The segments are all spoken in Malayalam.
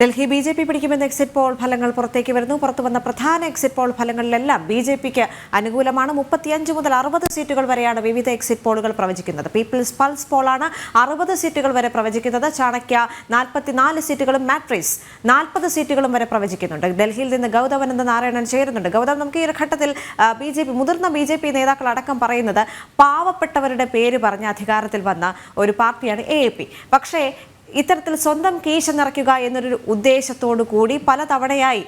ഡൽഹി ബി.ജെ.പി പിടിക്കുമെന്ന എക്സിറ്റ് പോൾ ഫലങ്ങൾ പുറത്തേക്ക് വരുന്നു. പുറത്തുവന്ന പ്രധാന എക്സിറ്റ് പോൾ ഫലങ്ങളിലെല്ലാം ബി.ജെ.പിക്ക് അനുകൂലമാണ്. 35 മുതൽ 60 സീറ്റുകൾ വരെയാണ് വിവിധ എക്സിറ്റ് പോളുകൾ പ്രവചിക്കുന്നത്. പീപ്പിൾസ് പൾസ് പോളാണ് 60 സീറ്റുകൾ വരെ പ്രവചിക്കുന്നത്. ചാണക്യ 44 സീറ്റുകളും മാട്രിക്സ് 40 സീറ്റുകളും വരെ പ്രവചിക്കുന്നുണ്ട്. ഡൽഹിയിൽ നിന്ന് ഗൗതമനന്ദ നാരായണൻ ചേരുന്നുണ്ട്. ഗൗതം, നമുക്ക് ഈ ഒരു ഘട്ടത്തിൽ മുതിർന്ന ബി.ജെ.പി നേതാക്കൾ അടക്കം പറയുന്നത് പാവപ്പെട്ടവരുടെ പേര് പറഞ്ഞ് അധികാരത്തിൽ വന്ന ഒരു പാർട്ടിയാണ് എ.പി. പക്ഷേ ഇത്തരത്തിൽ സ്വന്തം കീശ നിറയ്ക്കുക എന്നൊരു ഉദ്ദേശത്തോടു കൂടി പലതവണയായി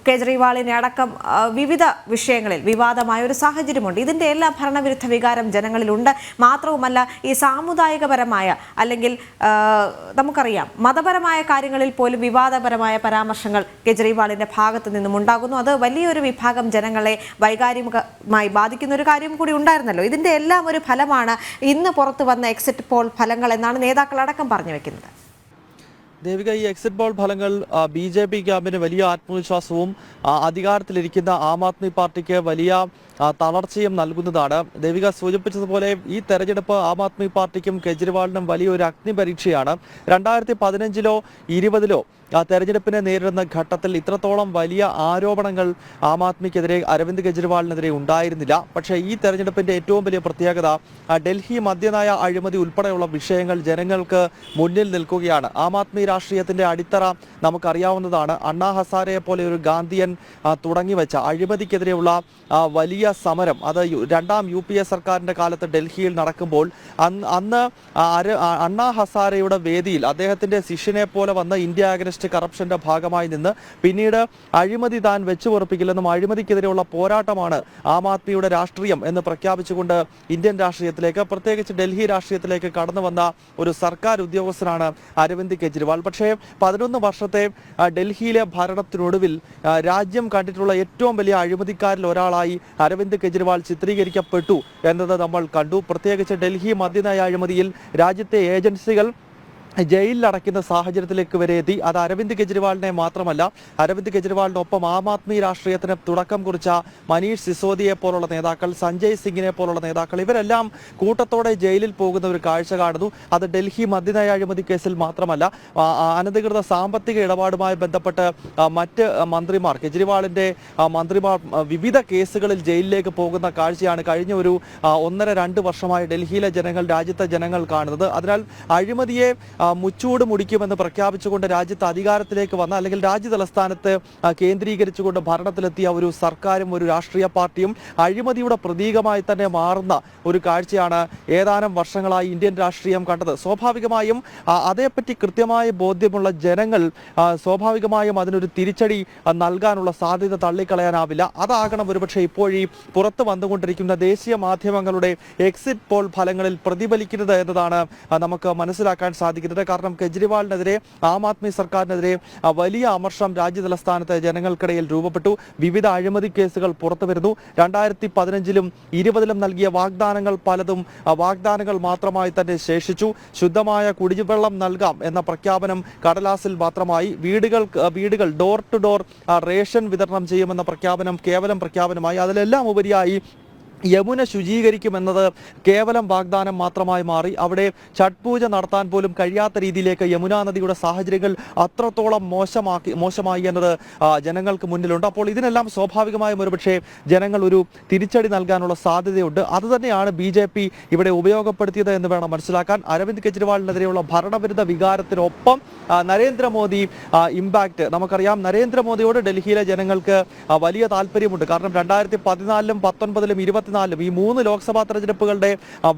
കേജ്രിവാളിനെ അടക്കം വിവിധ വിഷയങ്ങളിൽ വിവാദമായ ഒരു സാഹചര്യമുണ്ട്. ഇതിൻ്റെ എല്ലാ ഭരണവിരുദ്ധ വികാരം ജനങ്ങളിലുണ്ട്. മാത്രവുമല്ല, ഈ സാമുദായികപരമായ അല്ലെങ്കിൽ നമുക്കറിയാം മതപരമായ കാര്യങ്ങളിൽ പോലും വിവാദപരമായ പരാമർശങ്ങൾ കേജ്രിവാളിൻ്റെ ഭാഗത്തു നിന്നും ഉണ്ടാകുന്നു. അത് വലിയൊരു വിഭാഗം ജനങ്ങളെ വൈകാരികമായി ബാധിക്കുന്ന ഒരു കാര്യം കൂടി ഉണ്ടായിരുന്നല്ലോ. ഇതിൻ്റെ എല്ലാം ഒരു ഫലമാണ് ഇന്ന് പുറത്തു വന്ന എക്സിറ്റ് പോൾ ഫലങ്ങൾ എന്നാണ് നേതാക്കളടക്കം പറഞ്ഞു വെക്കുന്നത്. ദേവിക, ഈ എക്സിറ്റ് പോൾ ഫലങ്ങൾ ബി.ജെ.പി ക്യാമ്പിന് വലിയ ആത്മവിശ്വാസവും അധികാരത്തിലിരിക്കുന്ന ആം ആദ്മി പാർട്ടിക്ക് വലിയ തളർച്ചയും നൽകുന്നതാണ്. ദേവിക സൂചിപ്പിച്ചതുപോലെ ഈ തെരഞ്ഞെടുപ്പ് ആം ആദ്മി പാർട്ടിക്കും കേജ്രിവാളിനും വലിയൊരു അഗ്നിപരീക്ഷയാണ്. 2015-ലോ 20-ലോ തെരഞ്ഞെടുപ്പിനെ നേരിടുന്ന ഘട്ടത്തിൽ ഇത്രത്തോളം വലിയ ആരോപണങ്ങൾ ആം ആദ്മിക്കെതിരെ, അരവിന്ദ് കെജ്രിവാളിനെതിരെ ഉണ്ടായിരുന്നില്ല. പക്ഷേ ഈ തെരഞ്ഞെടുപ്പിന്റെ ഏറ്റവും വലിയ പ്രത്യേകത ഡൽഹി മദ്യനയ അഴിമതി ഉൾപ്പെടെയുള്ള വിഷയങ്ങൾ ജനങ്ങൾക്ക് മുന്നിൽ നിൽക്കുകയാണ്. ആം ആദ്മി രാഷ്ട്രീയത്തിന്റെ അടിത്തറ നമുക്കറിയാവുന്നതാണ്. അണ്ണാ ഹസാരെയെ പോലെ ഒരു ഗാന്ധിയൻ തുടങ്ങിവെച്ച അഴിമതിക്കെതിരെയുള്ള വലിയ സമരം അത് രണ്ടാം UPA സർക്കാരിന്റെ കാലത്ത് ഡൽഹിയിൽ നടക്കുമ്പോൾ അന്ന് അണ്ണാ ഹസാരെയുടെ വേദിയിൽ അദ്ദേഹത്തിന്റെ ശിഷ്യനെ പോലെ വന്ന ഇന്ത്യ അഗൈൻസ്റ്റ് കറപ്ഷന്റെ ഭാഗമായി നിന്ന് പിന്നീട് അഴിമതി താൻ വെച്ചുപൊറുപ്പിക്കില്ലെന്നും അഴിമതിക്കെതിരെയുള്ള പോരാട്ടമാണ് ആം ആദ്മിയുടെ രാഷ്ട്രീയം എന്ന് പ്രഖ്യാപിച്ചുകൊണ്ട് ഇന്ത്യൻ രാഷ്ട്രീയത്തിലേക്ക്, പ്രത്യേകിച്ച് ഡൽഹി രാഷ്ട്രീയത്തിലേക്ക് കടന്നു വന്ന ഒരു സർക്കാർ ഉദ്യോഗസ്ഥനാണ് അരവിന്ദ് കെജ്രിവാൾ. പക്ഷേ 11 വർഷത്തെ ഡൽഹിയിലെ ഭരണത്തിനൊടുവിൽ രാജ്യം കണ്ടിട്ടുള്ള ഏറ്റവും വലിയ അഴിമതിക്കാരിൽ ഒരാളായി അരവിന്ദ് കെജ്രിവാൾ ചിത്രീകരിക്കപ്പെട്ടു എന്നത് നമ്മൾ കണ്ടു. പ്രത്യേകിച്ച് ഡൽഹി മദ്യനയ അഴിമതിയിൽ രാജ്യത്തെ ഏജൻസികൾ ജയിലിലടയ്ക്കുന്ന സാഹചര്യത്തിലേക്ക് വരെ എത്തി. അത് അരവിന്ദ് കെജ്രിവാളിനെ മാത്രമല്ല, അരവിന്ദ് കെജ്രിവാളിനൊപ്പം ആം ആദ്മി രാഷ്ട്രീയത്തിന് തുടക്കം കുറിച്ച മനീഷ് സിസോദിയെ പോലുള്ള നേതാക്കൾ, സഞ്ജയ് സിംഗിനെ പോലുള്ള നേതാക്കൾ, ഇവരെല്ലാം കൂട്ടത്തോടെ ജയിലിൽ പോകുന്ന ഒരു കാഴ്ച കാണുന്നു. അത് ഡൽഹി മദ്യനയ അഴിമതി കേസിൽ മാത്രമല്ല, അനധികൃത സാമ്പത്തിക ഇടപാടുമായി ബന്ധപ്പെട്ട് മറ്റ് മന്ത്രിമാർ, കെജ്രിവാളിന്റെ മന്ത്രിമാർ വിവിധ കേസുകളിൽ ജയിലിലേക്ക് പോകുന്ന കാഴ്ചയാണ് കഴിഞ്ഞ ഒരു 1.5-2 വർഷമായി ഡൽഹിയിലെ ജനങ്ങൾ, രാജ്യത്തെ ജനങ്ങൾ കാണുന്നത്. അതിനാൽ അഴിമതിയെ മുച്ചൂട് മുടിക്കുമെന്ന് പ്രഖ്യാപിച്ചുകൊണ്ട് രാജ്യത്ത് അധികാരത്തിലേക്ക് വന്ന, അല്ലെങ്കിൽ രാജ്യ തലസ്ഥാനത്ത് കേന്ദ്രീകരിച്ചുകൊണ്ട് ഭരണത്തിലെത്തിയ ഒരു സർക്കാരും ഒരു രാഷ്ട്രീയ പാർട്ടിയും അഴിമതിയുടെ പ്രതീകമായി തന്നെ മാറുന്ന ഒരു കാഴ്ചയാണ് ഏതാനും വർഷങ്ങളായി ഇന്ത്യൻ രാഷ്ട്രീയം കണ്ടത്. സ്വാഭാവികമായും അതേപ്പറ്റി കൃത്യമായ ബോധ്യമുള്ള ജനങ്ങൾ സ്വാഭാവികമായും അതിനൊരു തിരിച്ചടി നൽകാനുള്ള സാധ്യത തള്ളിക്കളയാനാവില്ല. അതാകണം ഒരുപക്ഷെ ഇപ്പോഴീ പുറത്തു വന്നുകൊണ്ടിരിക്കുന്ന ദേശീയ മാധ്യമങ്ങളുടെ എക്സിറ്റ് പോൾ ഫലങ്ങളിൽ പ്രതിഫലിക്കുന്നത് എന്നതാണ് നമുക്ക് മനസ്സിലാക്കാൻ സാധിക്കുന്നത്. കാരണം കെജ്രിവാളിനെതിരെ, ആം ആദ്മി സർക്കാരിനെതിരെ വലിയ അമർഷം രാജ്യ തലസ്ഥാനത്തെ ജനങ്ങൾക്കിടയിൽ രൂപപ്പെട്ടു. വിവിധ അഴിമതി കേസുകൾ പുറത്തു വരുന്നു. 2015-ലും 20-ലും നൽകിയ വാഗ്ദാനങ്ങൾ പലതും വാഗ്ദാനങ്ങൾ മാത്രമായി തന്നെ ശേഷിച്ചു. ശുദ്ധമായ കുടിവെള്ളം നൽകാം എന്ന പ്രഖ്യാപനം കടലാസിൽ മാത്രമായി. വീടുകൾ ഡോർ ടു ഡോർ റേഷൻ വിതരണം ചെയ്യുമെന്ന പ്രഖ്യാപനം കേവലം പ്രഖ്യാപനമായി. അതിലെല്ലാം ഉപരിയായി യമുന ശുചീകരിക്കുമെന്നത് കേവലം വാഗ്ദാനം മാത്രമായി മാറി. അവിടെ ഛഠ് പൂജ നടത്താൻ പോലും കഴിയാത്ത രീതിയിലേക്ക് യമുനാ നദിയുടെ സാഹചര്യങ്ങൾ അത്രത്തോളം മോശമായി എന്നത് ജനങ്ങൾക്ക് മുന്നിലുണ്ട്. അപ്പോൾ ഇതിനെല്ലാം സ്വാഭാവികമായും ഒരുപക്ഷെ ജനങ്ങൾ ഒരു തിരിച്ചടി നൽകാനുള്ള സാധ്യതയുണ്ട്. അതുതന്നെയാണ് ബി.ജെ.പി ഇവിടെ ഉപയോഗപ്പെടുത്തിയത് എന്ന് വേണം മനസ്സിലാക്കാൻ. അരവിന്ദ് കെജ്രിവാളിനെതിരെയുള്ള ഭരണവിരുദ്ധ വികാരത്തിനൊപ്പം നരേന്ദ്രമോദി ഇമ്പാക്ട് നമുക്കറിയാം. നരേന്ദ്രമോദിയോട് ഡൽഹിയിലെ ജനങ്ങൾക്ക് വലിയ താല്പര്യമുണ്ട്. കാരണം 2014-ലും 19-ലും 20 ഈ 3 ലോക്സഭാ തെരഞ്ഞെടുപ്പുകളുടെ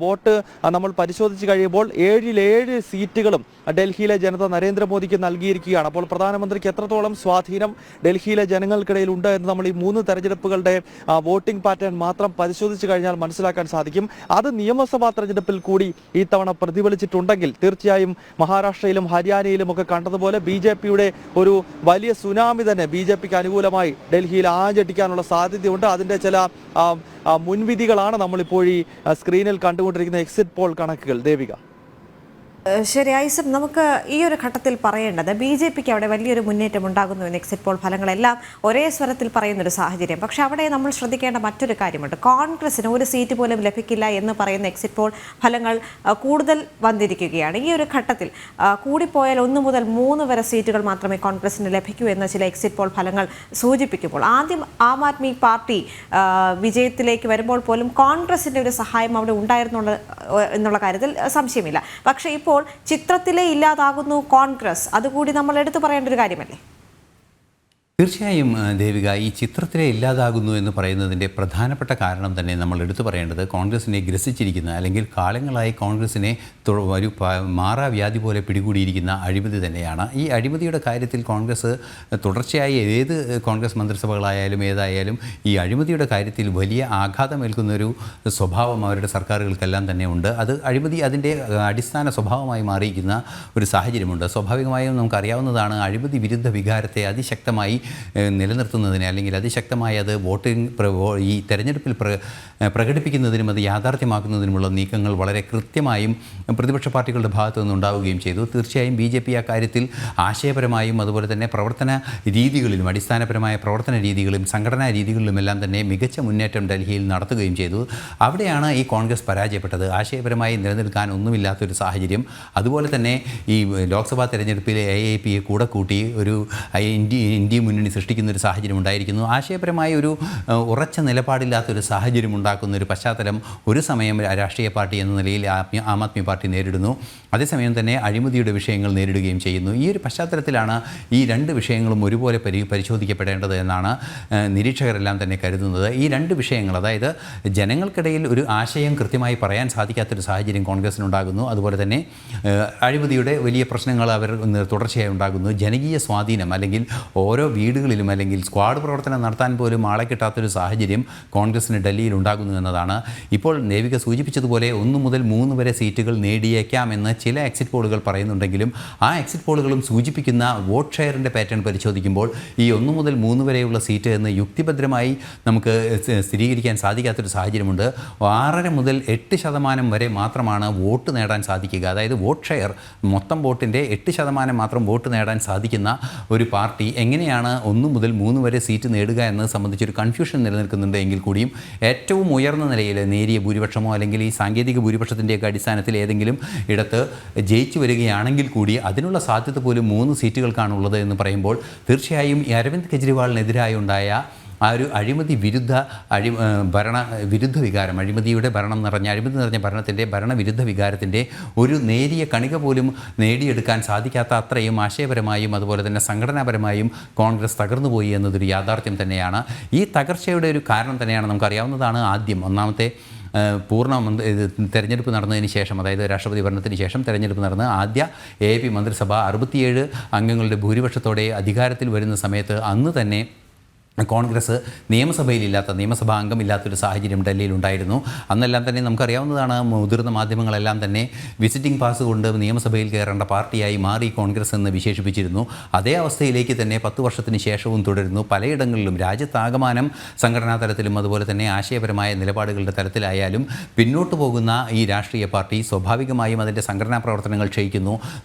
വോട്ട് നമ്മൾ പരിശോധിച്ച് കഴിയുമ്പോൾ 7 സീറ്റുകളും ഡൽഹിയിലെ ജനത നരേന്ദ്രമോദിക്ക് നൽകിയിരിക്കുകയാണ്. അപ്പോൾ പ്രധാനമന്ത്രിക്ക് എത്രത്തോളം സ്വാധീനം ഡൽഹിയിലെ ജനങ്ങൾക്കിടയിൽ ഉണ്ട് എന്ന് നമ്മൾ ഈ 3 തെരഞ്ഞെടുപ്പുകളുടെ വോട്ടിംഗ് പാറ്റേൺ മാത്രം പരിശോധിച്ച് കഴിഞ്ഞാൽ മനസ്സിലാക്കാൻ സാധിക്കും. അത് നിയമസഭാ തെരഞ്ഞെടുപ്പിൽ കൂടി ഈ തവണ പ്രതിഫലിച്ചിട്ടുണ്ടെങ്കിൽ തീർച്ചയായും മഹാരാഷ്ട്രയിലും ഹരിയാനയിലും ഒക്കെ കണ്ടതുപോലെ ബി.ജെ.പിയുടെ ഒരു വലിയ സുനാമി തന്നെ ബി.ജെ.പിക്ക് അനുകൂലമായി ഡൽഹിയിൽ ആഞ്ഞടിക്കാനുള്ള സാധ്യതയുണ്ട്. അതിൻ്റെ ചില മുൻവിധികളാണ് നമ്മളിപ്പോൾ ഈ സ്ക്രീനിൽ കണ്ടുകൊണ്ടിരിക്കുന്ന എക്സിറ്റ് പോൾ കണക്കുകൾ. ദേവിക. ശരി ഐസക്, നമുക്ക് ഈ ഒരു ഘട്ടത്തിൽ പറയേണ്ടത് BJPക്ക് അവിടെ വലിയൊരു മുന്നേറ്റം ഉണ്ടാകുന്നു എന്ന് എക്സിറ്റ് പോൾ ഫലങ്ങളെല്ലാം ഒരേ സ്വരത്തിൽ പറയുന്നൊരു സാഹചര്യം. പക്ഷേ അവിടെ നമ്മൾ ശ്രദ്ധിക്കേണ്ട മറ്റൊരു കാര്യമുണ്ട്. കോൺഗ്രസിന് ഒരു സീറ്റ് പോലും ലഭിക്കില്ല എന്ന് പറയുന്ന എക്സിറ്റ് പോൾ ഫലങ്ങൾ കൂടുതൽ വന്നിരിക്കുകയാണ്. ഈ ഒരു ഘട്ടത്തിൽ കൂടിപ്പോയാൽ 1 മുതൽ 3 വരെ സീറ്റുകൾ മാത്രമേ കോൺഗ്രസിന് ലഭിക്കൂ എന്ന് ചില എക്സിറ്റ് പോൾ ഫലങ്ങൾ സൂചിപ്പിക്കുമ്പോൾ, ആദ്യം ആം ആദ്മി പാർട്ടി വിജയത്തിലേക്ക് വരുമ്പോൾ പോലും കോൺഗ്രസിൻ്റെ ഒരു സഹായം അവിടെ ഉണ്ടായിരുന്നു എന്നുള്ള കാര്യത്തിൽ സംശയമില്ല. പക്ഷേ ഇപ്പോൾ ചിത്രത്തിലേ ഇല്ലാതാകുന്നു കോൺഗ്രസ്, അതുകൂടി നമ്മൾ എടുത്തു പറയേണ്ട ഒരു കാര്യമല്ലേ? തീർച്ചയായും ദേവിക, ഈ ചിത്രത്തിലെ ഇല്ലാതാകുന്നു എന്ന് പറയുന്നതിൻ്റെ പ്രധാനപ്പെട്ട കാരണം തന്നെ നമ്മൾ എടുത്തു പറയേണ്ടത് കോൺഗ്രസിനെ ഗ്രസിച്ചിരിക്കുന്ന, അല്ലെങ്കിൽ കാലങ്ങളായി കോൺഗ്രസിനെ ഒരു മാറാവ്യാധി പോലെ പിടികൂടിയിരിക്കുന്ന അഴിമതി തന്നെയാണ്. ഈ അഴിമതിയുടെ കാര്യത്തിൽ കോൺഗ്രസ് തുടർച്ചയായി ഏത് കോൺഗ്രസ് മന്ത്രിസഭകളായാലും ഏതായാലും ഈ അഴിമതിയുടെ കാര്യത്തിൽ വലിയ ആഘാതമേൽക്കുന്നൊരു സ്വഭാവം അവരുടെ സർക്കാരുകൾക്കെല്ലാം തന്നെ ഉണ്ട്. അത് അഴിമതി അതിൻ്റെ അടിസ്ഥാന സ്വഭാവമായി മാറിയിരിക്കുന്ന ഒരു സാഹചര്യമുണ്ട്. സ്വാഭാവികമായും നമുക്കറിയാവുന്നതാണ്, അഴിമതി വിരുദ്ധ വികാരത്തെ അതിശക്തമായി നിലനിർത്തുന്നതിന്, അല്ലെങ്കിൽ അതിശക്തമായി അത് ഈ തെരഞ്ഞെടുപ്പിൽ പ്രകടിപ്പിക്കുന്നതിനും അത് യാഥാർത്ഥ്യമാക്കുന്നതിനുമുള്ള നീക്കങ്ങൾ വളരെ കൃത്യമായും പ്രതിപക്ഷ പാർട്ടികളുടെ ഭാഗത്തു നിന്നുണ്ടാവുകയും ചെയ്തു. തീർച്ചയായും BJP ആ കാര്യത്തിൽ ആശയപരമായും അതുപോലെ തന്നെ പ്രവർത്തന രീതികളിലും, അടിസ്ഥാനപരമായ പ്രവർത്തന രീതികളിലും സംഘടനാ രീതികളിലുമെല്ലാം തന്നെ മികച്ച മുന്നേറ്റം ഡൽഹിയിൽ നടത്തുകയും ചെയ്തു. അവിടെയാണ് ഈ കോൺഗ്രസ് പരാജയപ്പെട്ടത്. ആശയപരമായി നിലനിൽക്കാൻ ഒന്നുമില്ലാത്തൊരു സാഹചര്യം. അതുപോലെ തന്നെ ഈ ലോക്സഭാ തെരഞ്ഞെടുപ്പിൽ AAPയെ കൂടെ കൂട്ടി ഒരു ഇന്ത്യ മുന്നണി സൃഷ്ടിക്കുന്ന ഒരു സാഹചര്യം ഉണ്ടായിരിക്കുന്നു. ആശയപരമായ ഒരു ഉറച്ച നിലപാടില്ലാത്തൊരു സാഹചര്യം ഉണ്ടാക്കുന്ന ഒരു പശ്ചാത്തലം ഒരു സമയം രാഷ്ട്രീയ പാർട്ടി എന്ന നിലയിൽ ആം ആദ്മി പാർട്ടി നേരിടുന്നു. അതേസമയം തന്നെ അഴിമതിയുടെ വിഷയങ്ങൾ നേരിടുകയും ചെയ്യുന്നു. ഈ ഒരു പശ്ചാത്തലത്തിലാണ് ഈ 2 വിഷയങ്ങളും ഒരുപോലെ പരിശോധിക്കപ്പെടേണ്ടത് എന്നാണ് നിരീക്ഷകരെല്ലാം തന്നെ കരുതുന്നത്. ഈ 2 വിഷയങ്ങൾ, അതായത് ജനങ്ങൾക്കിടയിൽ ഒരു ആശയം കൃത്യമായി പറയാൻ സാധിക്കാത്തൊരു സാഹചര്യം കോൺഗ്രസിനുണ്ടാകുന്നു. അതുപോലെ തന്നെ അഴിമതിയുടെ വലിയ പ്രശ്നങ്ങൾ അവർ തുടർച്ചയായി ഉണ്ടാകുന്നു. ജനകീയ സ്വാധീനം, അല്ലെങ്കിൽ ഓരോ വീടുകളിലും അല്ലെങ്കിൽ സ്ക്വാഡ് പ്രവർത്തനം നടത്താൻ പോലും ആളെ കിട്ടാത്തൊരു സാഹചര്യം കോൺഗ്രസിന് ഡൽഹിയിൽ ഉണ്ടാകുന്നു എന്നതാണ്. ഇപ്പോൾ ദേവിക സൂചിപ്പിച്ചതുപോലെ 1 മുതൽ 3 വരെ സീറ്റുകൾ നേടിയേക്കാമെന്ന് ചില എക്സിറ്റ് പോളുകൾ പറയുന്നുണ്ടെങ്കിലും ആ എക്സിറ്റ് പോളുകളും സൂചിപ്പിക്കുന്ന വോട്ട് ഷെയറിൻ്റെ പാറ്റേൺ പരിശോധിക്കുമ്പോൾ ഈ 1 മുതൽ 3 വരെയുള്ള സീറ്റ് എന്ന് യുക്തിഭദ്രമായി നമുക്ക് സ്ഥിരീകരിക്കാൻ സാധിക്കാത്തൊരു സാഹചര്യമുണ്ട്. 6.5 മുതൽ 8% വരെ മാത്രമാണ് വോട്ട് നേടാൻ സാധിക്കുക. അതായത് വോട്ട് ഷെയർ, മൊത്തം വോട്ടിൻ്റെ 8% മാത്രം വോട്ട് നേടാൻ സാധിക്കുന്ന ഒരു പാർട്ടി എങ്ങനെയാണ് 1 മുതൽ 3 വരെ സീറ്റ് നേടുക എന്നത് സംബന്ധിച്ചൊരു കൺഫ്യൂഷൻ നിലനിൽക്കുന്നുണ്ട്. എങ്കിൽ കൂടിയും ഏറ്റവും ഉയർന്ന നിലയിൽ നേരിയ ഭൂരിപക്ഷമോ അല്ലെങ്കിൽ ഈ സാങ്കേതിക ഭൂരിപക്ഷത്തിൻ്റെയൊക്കെ അടിസ്ഥാനത്തിൽ ഏതെങ്കിലും ഇടത്ത് ജയിച്ചു വരികയാണെങ്കിൽ കൂടി അതിനുള്ള സാധ്യത പോലും 3 സീറ്റുകൾക്കാണുള്ളത് എന്ന് പറയുമ്പോൾ തീർച്ചയായും അരവിന്ദ് കെജ്രിവാളിനെതിരായി ഉണ്ടായ ആ ഒരു അഴിമതി വിരുദ്ധ വികാരം, അഴിമതി നിറഞ്ഞ ഭരണത്തിൻ്റെ ഭരണവിരുദ്ധ വികാരത്തിൻ്റെ ഒരു നേരിയ കണിക പോലും നേടിയെടുക്കാൻ സാധിക്കാത്ത അത്രയും ആശയപരമായും അതുപോലെ തന്നെ സംഘടനാപരമായും കോൺഗ്രസ് തകർന്നുപോയി എന്നതൊരു യാഥാർത്ഥ്യം തന്നെയാണ്. ഈ തകർച്ചയുടെ ഒരു കാരണം തന്നെയാണ് നമുക്കറിയാവുന്നതാണ്. ഒന്നാമത്തെ തെരഞ്ഞെടുപ്പ് നടന്നതിന് ശേഷം, അതായത് രാഷ്ട്രപതി ഭരണത്തിന് ശേഷം തെരഞ്ഞെടുപ്പ് നടന്ന് ആദ്യ AAP മന്ത്രിസഭ 67 അംഗങ്ങളുടെ ഭൂരിപക്ഷത്തോടെ അധികാരത്തിൽ വരുന്ന സമയത്ത് അന്ന് തന്നെ കോൺഗ്രസ് നിയമസഭാ അംഗമില്ലാത്തൊരു സാഹചര്യം ഡൽഹിയിലുണ്ടായിരുന്നു. അന്നെല്ലാം തന്നെ നമുക്കറിയാവുന്നതാണ്, മുതിർന്ന മാധ്യമങ്ങളെല്ലാം തന്നെ വിസിറ്റിംഗ് പാസ് കൊണ്ട് നിയമസഭയിൽ കയറേണ്ട പാർട്ടിയായി മാറി കോൺഗ്രസ് എന്ന് വിശേഷിപ്പിച്ചിരുന്നു. അതേ അവസ്ഥയിലേക്ക് തന്നെ 10 വർഷത്തിന് ശേഷവും തുടരുന്നു. പലയിടങ്ങളിലും രാജ്യത്താകമാനം സംഘടനാ തലത്തിലും അതുപോലെ തന്നെ ആശയപരമായ നിലപാടുകളുടെ തലത്തിലായാലും പിന്നോട്ട് പോകുന്ന ഈ രാഷ്ട്രീയ പാർട്ടി സ്വാഭാവികമായും അതിൻ്റെ സംഘടനാ പ്രവർത്തനങ്ങൾ ക്ഷയിക്കുന്നു.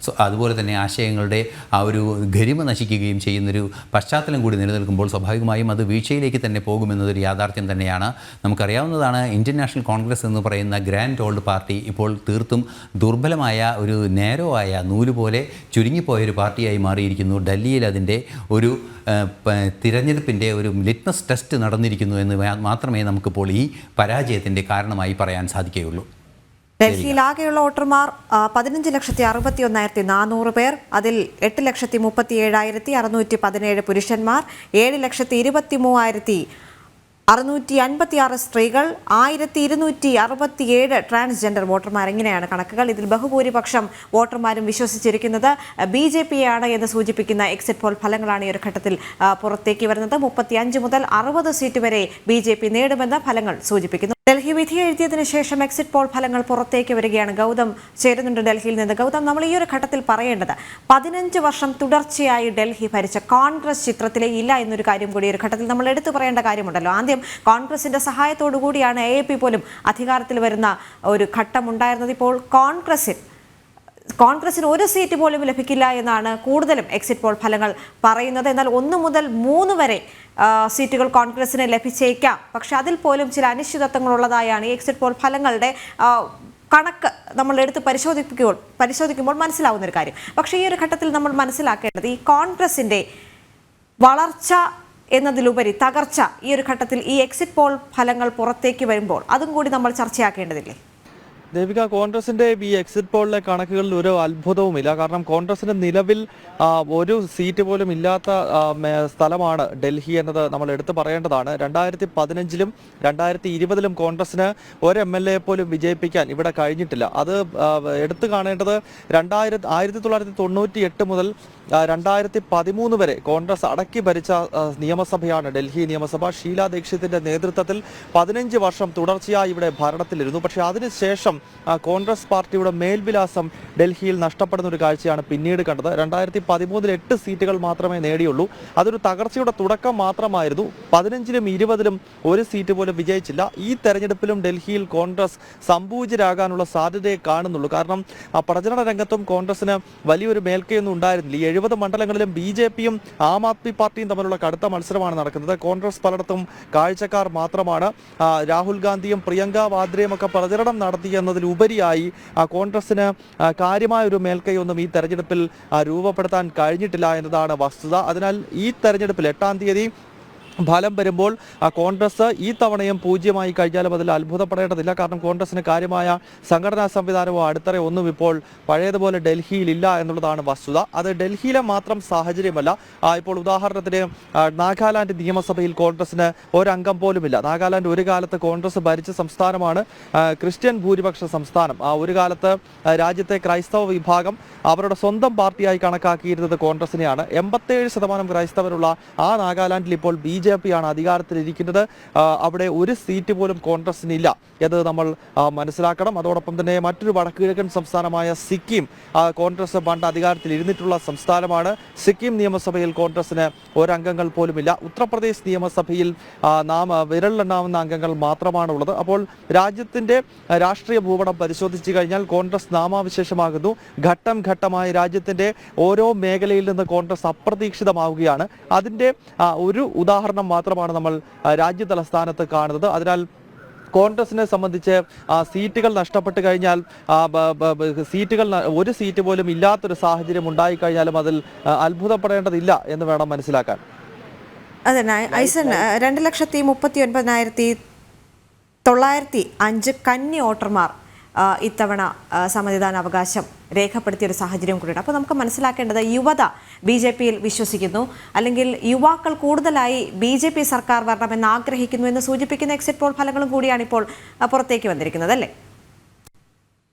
അതുപോലെ തന്നെ ആശയങ്ങളുടെ ആ ഒരു ഗരിമ നശിക്കുകയും ചെയ്യുന്നൊരു പശ്ചാത്തലം കൂടി നിലനിൽക്കുമ്പോൾ സ്വാഭാവികമായും അത് വീഴ്ചയിലേക്ക് തന്നെ പോകുമെന്നതൊരു യാഥാർത്ഥ്യം തന്നെയാണ്. നമുക്കറിയാവുന്നതാണ്, ഇന്ത്യൻ നാഷണൽ കോൺഗ്രസ് എന്ന് പറയുന്ന ഗ്രാൻഡ് ഓൾഡ് പാർട്ടി ഇപ്പോൾ തീർത്തും ദുർബലമായ ഒരു നേരോവായ നൂല് പോലെ ചുരുങ്ങിപ്പോയൊരു പാർട്ടിയായി മാറിയിരിക്കുന്നു. ഡൽഹിയിൽ അതിൻ്റെ ഒരു തിരഞ്ഞെടുപ്പിൻ്റെ ഒരു ലിറ്റ്മസ് ടെസ്റ്റ് നടന്നിരിക്കുന്നു എന്ന് മാത്രമേ നമുക്കിപ്പോൾ ഈ പരാജയത്തിൻ്റെ കാരണമായി പറയാൻ സാധിക്കുകയുള്ളൂ. ഡൽഹിയിലാകെയുള്ള വോട്ടർമാർ 15,61,400 പേർ. അതിൽ 8,37,617 പുരുഷന്മാർ, 7,23,656 സ്ത്രീകൾ, 1,267 ട്രാൻസ്ജെൻഡർ വോട്ടർമാർ. ഇങ്ങനെയാണ് കണക്കുകൾ. ഇതിൽ ബഹുഭൂരിപക്ഷം വോട്ടർമാരും വിശ്വസിച്ചിരിക്കുന്നത് BJPയാണ് എന്ന് സൂചിപ്പിക്കുന്ന എക്സിറ്റ് പോൾ ഫലങ്ങളാണ് ഈ ഒരു ഘട്ടത്തിൽ പുറത്തേക്ക് വരുന്നത്. 35 മുതൽ 60 സീറ്റ് വരെ BJP നേടുമെന്ന് ഫലങ്ങൾ സൂചിപ്പിക്കുന്നു. ഡൽഹി വിധി എഴുതിയതിനു ശേഷം എക്സിറ്റ് പോൾ ഫലങ്ങൾ പുറത്തേക്ക് വരികയാണ്. ഗൗതം ചേരുന്നുണ്ട് ഡൽഹിയിൽ നിന്ന്. ഗൗതം, നമ്മൾ ഈ ഒരു ഘട്ടത്തിൽ പറയേണ്ടത് 15 വർഷം തുടർച്ചയായി ഡൽഹി ഭരിച്ച കോൺഗ്രസ് ചിത്രത്തിലേ ഇല്ല എന്നൊരു കാര്യം കൂടി ഒരു ഘട്ടത്തിൽ നമ്മൾ എടുത്തു പറയേണ്ട കാര്യമുണ്ടല്ലോ. ആദ്യം കോൺഗ്രസിന്റെ സഹായത്തോടു കൂടിയാണ് AAP പോലും അധികാരത്തിൽ വരുന്ന ഒരു ഘട്ടമുണ്ടായിരുന്നത്. ഇപ്പോൾ കോൺഗ്രസിൽ കോൺഗ്രസിന് ഒരു സീറ്റ് പോലും ലഭിക്കില്ല എന്നാണ് കൂടുതലും എക്സിറ്റ് പോൾ ഫലങ്ങൾ പറയുന്നത്. എന്നാൽ 1 മുതൽ 3 വരെ സീറ്റുകൾ കോൺഗ്രസിന് ലഭിച്ചേക്കാം. പക്ഷെ അതിൽ പോലും ചില അനിശ്ചിതത്വങ്ങളുള്ളതായാണ് ഈ എക്സിറ്റ് പോൾ ഫലങ്ങളുടെ കണക്ക് നമ്മൾ എടുത്ത് പരിശോധിക്കുമ്പോൾ മനസ്സിലാവുന്ന ഒരു കാര്യം. പക്ഷേ ഈ ഒരു ഘട്ടത്തിൽ നമ്മൾ മനസ്സിലാക്കേണ്ടത് ഈ കോൺഗ്രസിന്റെ വളർച്ച എന്നതിലുപരി തകർച്ച ഈ ഒരു ഘട്ടത്തിൽ ഈ എക്സിറ്റ് പോൾ ഫലങ്ങൾ പുറത്തേക്ക് വരുമ്പോൾ അതും കൂടി നമ്മൾ ചർച്ചയാക്കേണ്ടതില്ലേ? ദേവിക, കോൺഗ്രസിന്റെ ഈ എക്സിറ്റ് പോളിലെ കണക്കുകളിൽ ഒരു അത്ഭുതവുമില്ല. കാരണം കോൺഗ്രസിന് നിലവിൽ ഒരു സീറ്റ് പോലും ഇല്ലാത്ത സ്ഥലമാണ് ഡൽഹി എന്നത് നമ്മൾ എടുത്തു പറയേണ്ടതാണ്. 2015-ലും 2020-ലും കോൺഗ്രസിന് ഒരു MLA പോലും വിജയിപ്പിക്കാൻ ഇവിടെ കഴിഞ്ഞിട്ടില്ല. അത് എടുത്തു കാണേണ്ടത് 1998 മുതൽ 2013 വരെ കോൺഗ്രസ് അടക്കി ഭരിച്ച നിയമസഭയാണ് ഡൽഹി നിയമസഭ. ഷീലാ ദീക്ഷിതിന്റെ നേതൃത്വത്തിൽ 15 വർഷം തുടർച്ചയായി ഇവിടെ ഭരണത്തിലിരുന്നു. പക്ഷേ അതിനുശേഷം കോൺഗ്രസ് പാർട്ടിയുടെ മേൽവിലാസം ഡൽഹിയിൽ നഷ്ടപ്പെടുന്ന ഒരു കാഴ്ചയാണ് പിന്നീട് കണ്ടത്. 2013-ൽ 8 സീറ്റുകൾ മാത്രമേ നേടിയുള്ളൂ. അതൊരു തകർച്ചയുടെ തുടക്കം മാത്രമായിരുന്നു. 15-ലും 20-ലും ഒരു സീറ്റ് പോലും വിജയിച്ചില്ല. ഈ തെരഞ്ഞെടുപ്പിലും ഡൽഹിയിൽ കോൺഗ്രസ് സംപൂജ്യരാകാനുള്ള സാധ്യതയെ കാണുന്നുള്ളൂ. കാരണം പ്രചരണ രംഗത്തും കോൺഗ്രസിന് വലിയൊരു മേൽക്കൈയൊന്നും ഉണ്ടായിരുന്നില്ല. ഈ 70 മണ്ഡലങ്ങളിലും BJP-യും ആം ആദ്മി പാർട്ടിയും തമ്മിലുള്ള കടുത്ത മത്സരമാണ് നടക്കുന്നത്. കോൺഗ്രസ് പലയിടത്തും കാഴ്ചക്കാർ മാത്രമാണ്. രാഹുൽ ഗാന്ധിയും പ്രിയങ്ക വാദ്രയും ഒക്കെ പ്രചരണം നടത്തിയെന്നതിലുപരിയായി കോൺഗ്രസിന് കാര്യമായ ഒരു മേൽക്കൈയൊന്നും ഈ തെരഞ്ഞെടുപ്പിൽ രൂപപ്പെടുത്താൻ കഴിഞ്ഞിട്ടില്ല എന്നതാണ് വസ്തുത. അതിനാൽ ഈ തെരഞ്ഞെടുപ്പിൽ 8-ാം തീയതി ഫലം വരുമ്പോൾ കോൺഗ്രസ് ഈ തവണയും 0 കഴിഞ്ഞാലും അതിൽ അത്ഭുതപ്പെടേണ്ടതില്ല. കാരണം കോൺഗ്രസിന് കാര്യമായ സംഘടനാ സംവിധാനമോ അടിത്തറയോ ഒന്നും ഇപ്പോൾ പഴയതുപോലെ ഡൽഹിയിലില്ല എന്നുള്ളതാണ് വസ്തുത. അത് ഡൽഹിയിലെ മാത്രം സാഹചര്യമല്ല. ഇപ്പോൾ ഉദാഹരണത്തിന് നാഗാലാൻഡ് നിയമസഭയിൽ കോൺഗ്രസിന് ഒരംഗം പോലുമില്ല. നാഗാലാൻഡ് ഒരു കാലത്ത് കോൺഗ്രസ് ഭരിച്ച സംസ്ഥാനമാണ്, ക്രിസ്ത്യൻ ഭൂരിപക്ഷ സംസ്ഥാനം. ഒരു കാലത്ത് രാജ്യത്തെ ക്രൈസ്തവ വിഭാഗം അവരുടെ സ്വന്തം പാർട്ടിയായി കണക്കാക്കിയിരുന്നത് കോൺഗ്രസിനെയാണ്. 87% ക്രൈസ്തവരുള്ള ആ നാഗാലാൻഡിൽ ഇപ്പോൾ BJP-യാണ് അധികാരത്തിലിരിക്കുന്നത്. അവിടെ ഒരു സീറ്റ് പോലും കോൺഗ്രസിനില്ല എന്ന് നമ്മൾ മനസ്സിലാക്കണം. അതോടൊപ്പം തന്നെ മറ്റൊരു വടക്കുകിഴക്കൻ സംസ്ഥാനമായ സിക്കിം, കോൺഗ്രസ് പണ്ട് അധികാരത്തിൽ ഇരുന്നിട്ടുള്ള സംസ്ഥാനമാണ്. സിക്കിം നിയമസഭയിൽ കോൺഗ്രസിന് ഒരംഗങ്ങൾ പോലുമില്ല. ഉത്തർപ്രദേശ് നിയമസഭയിൽ വിരലിലെണ്ണാവുന്ന അംഗങ്ങൾ മാത്രമാണുള്ളത്. അപ്പോൾ രാജ്യത്തിൻ്റെ രാഷ്ട്രീയ ഭൂപടം പരിശോധിച്ചു കഴിഞ്ഞാൽ കോൺഗ്രസ് നാമാവിശേഷമാകുന്നു. ഘട്ടം ഘട്ടമായി രാജ്യത്തിൻ്റെ ഓരോ മേഖലയിൽ നിന്ന് കോൺഗ്രസ് അപ്രതീക്ഷിതമാവുകയാണ്. അതിൻ്റെ ഒരു ഉദാഹരണം മാത്രമാണ് നമ്മൾ രാജ്യ തലസ്ഥാനത്ത് കാണുന്നത്. അതിനാൽ കോൺഗ്രസിനെ സംബന്ധിച്ച് സീറ്റുകൾ നഷ്ടപ്പെട്ട് കഴിഞ്ഞാൽ ഒരു സീറ്റ് പോലും ഇല്ലാത്തൊരു സാഹചര്യം ഉണ്ടായിക്കഴിഞ്ഞാലും അതിൽ അത്ഭുതപ്പെടേണ്ടതില്ല എന്ന് വേണം മനസ്സിലാക്കാൻ. അതെ ഐസൻ, 2,39,905 കന്നി വോട്ടർമാർ ഇത്തവണ സമ്മതിദാനാവകാശം രേഖപ്പെടുത്തിയ ഒരു സാഹചര്യം കൂടിയാണ്. അപ്പോൾ നമുക്ക് മനസ്സിലാക്കേണ്ടത് യുവത BJP-യിൽ വിശ്വസിക്കുന്നു, അല്ലെങ്കിൽ യുവാക്കൾ കൂടുതലായി BJP സർക്കാർ വരണമെന്ന് ആഗ്രഹിക്കുന്നു എന്ന് സൂചിപ്പിക്കുന്ന എക്സിറ്റ് പോൾ ഫലങ്ങളും കൂടിയാണ് ഇപ്പോൾ പുറത്തേക്ക് വന്നിരിക്കുന്നത്, അല്ലേ?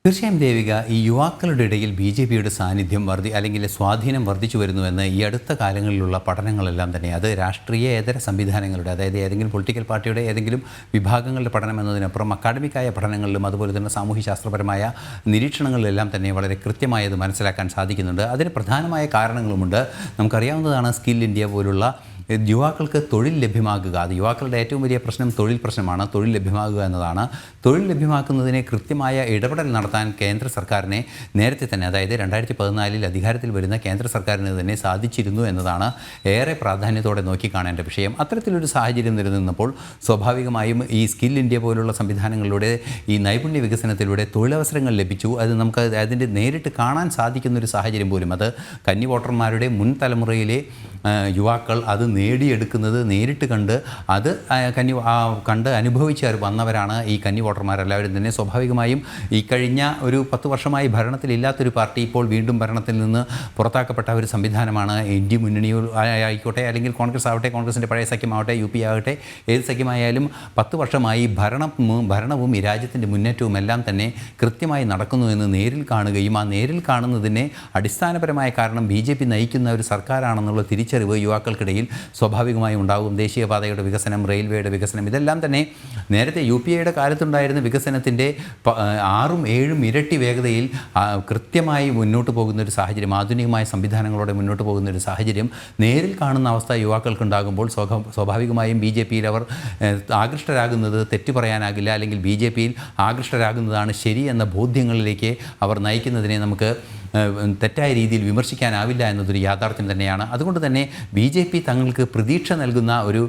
തീർച്ചയായും ദേവിക, ഈ യുവാക്കളുടെ ഇടയിൽ BJP-യുടെ സാന്നിധ്യം അല്ലെങ്കിൽ സ്വാധീനം വർദ്ധിച്ചു വരുന്നുവെന്ന് ഈ അടുത്ത കാലങ്ങളിലുള്ള പഠനങ്ങളെല്ലാം തന്നെ, അത് രാഷ്ട്രീയേതര സംവിധാനങ്ങളുടെ, അതായത് ഏതെങ്കിലും പൊളിറ്റിക്കൽ പാർട്ടിയുടെ ഏതെങ്കിലും വിഭാഗങ്ങളുടെ പഠനം എന്നതിനപ്പുറം അക്കാഡമിക്കായ പഠനങ്ങളിലും അതുപോലെ തന്നെ സാമൂഹ്യശാസ്ത്രപരമായ നിരീക്ഷണങ്ങളിലെല്ലാം തന്നെ വളരെ കൃത്യമായത് മനസ്സിലാക്കാൻ സാധിക്കുന്നുണ്ട്. അതിന് പ്രധാനമായ കാരണങ്ങളുമുണ്ട്. നമുക്കറിയാവുന്നതാണ് സ്കിൽ ഇന്ത്യ പോലുള്ള യുവാക്കൾക്ക് തൊഴിൽ ലഭ്യമാക്കുക. അത് യുവാക്കളുടെ ഏറ്റവും വലിയ പ്രശ്നം തൊഴിൽ പ്രശ്നമാണ്. തൊഴിൽ ലഭ്യമാകുക എന്നതാണ്. തൊഴിൽ ലഭ്യമാക്കുന്നതിനെ കൃത്യമായ ഇടപെടൽ നടത്താൻ കേന്ദ്ര സർക്കാരിനെ നേരത്തെ തന്നെ, അതായത് 2014 അധികാരത്തിൽ വരുന്ന കേന്ദ്ര സർക്കാരിന് തന്നെ സാധിച്ചിരുന്നു എന്നതാണ് ഏറെ പ്രാധാന്യത്തോടെ നോക്കിക്കാണേണ്ട വിഷയം. അത്തരത്തിലൊരു സാഹചര്യം നിലനിന്നപ്പോൾ സ്വാഭാവികമായും ഈ സ്കിൽ ഇന്ത്യ പോലുള്ള സംവിധാനങ്ങളിലൂടെ, ഈ നൈപുണ്യ വികസനത്തിലൂടെ തൊഴിലവസരങ്ങൾ ലഭിച്ചു. അത് നമുക്ക് അതിൻ്റെ നേരിട്ട് കാണാൻ സാധിക്കുന്നൊരു സാഹചര്യം പോലും, അത് കന്നി വോട്ടർമാരുടെ മുൻ തലമുറയിലെ യുവാക്കൾ അത് നേടിയെടുക്കുന്നത് നേരിട്ട് കണ്ട് അത് കണ്ട് അനുഭവിച്ച് വന്നവരാണ് ഈ കന്നി വോട്ടർമാരെല്ലാവരും തന്നെ. സ്വാഭാവികമായും ഈ കഴിഞ്ഞ ഒരു 10 വർഷമായി ഭരണത്തിലില്ലാത്തൊരു പാർട്ടി ഇപ്പോൾ വീണ്ടും ഭരണത്തിൽ നിന്ന് പുറത്താക്കപ്പെട്ട ഒരു സംവിധാനമാണ് ഇന്ത്യ മുന്നണി ആയിക്കോട്ടെ, അല്ലെങ്കിൽ കോൺഗ്രസ് ആവട്ടെ, കോൺഗ്രസിൻ്റെ പഴയ സഖ്യമാവട്ടെ, UP ആകട്ടെ, ഏത് സഖ്യമായാലും 10 വർഷമായി ഭരണവും ഈ രാജ്യത്തിൻ്റെ മുന്നേറ്റവും എല്ലാം തന്നെ കൃത്യമായി നടക്കുന്നു എന്ന് നേരിൽ കാണുകയും ആ നേരിൽ കാണുന്നതിനെ അടിസ്ഥാനപരമായ കാരണം BJP നയിക്കുന്ന ഒരു സർക്കാരാണെന്നുള്ള തിരിച്ചറിവ് യുവാക്കൾക്കിടയിൽ സ്വാഭാവികമായും ഉണ്ടാകും. ദേശീയപാതയുടെ വികസനം, റെയിൽവേയുടെ വികസനം, ഇതെല്ലാം തന്നെ നേരത്തെ UPA-യുടെ കാലത്തുണ്ടായിരുന്ന വികസനത്തിൻ്റെ 6-7 ഇരട്ടി വേഗതയിൽ കൃത്യമായി മുന്നോട്ട് പോകുന്ന ഒരു സാഹചര്യം, ആധുനികമായ സംവിധാനങ്ങളോടെ മുന്നോട്ട് പോകുന്ന ഒരു സാഹചര്യം നേരിൽ കാണുന്ന അവസ്ഥ യുവാക്കൾക്കുണ്ടാകുമ്പോൾ സ്വാഭാവികമായും BJP-യിൽ അവർ ആകൃഷ്ടരാകുന്നത് തെറ്റു പറയാനാകില്ല, അല്ലെങ്കിൽ BJP-യിൽ ആകൃഷ്ടരാകുന്നതാണ് ശരി എന്ന ബോധ്യങ്ങളിലേക്ക് അവർ നയിക്കുന്നതിനെ നമുക്ക് തെറ്റായ രീതിയിൽ വിമർശിക്കാനാവില്ല എന്നതൊരു യാഥാർത്ഥ്യം തന്നെയാണ്. അതുകൊണ്ട് തന്നെ BJP തങ്ങൾക്ക് പ്രതീക്ഷ നൽകുന്ന ഒരു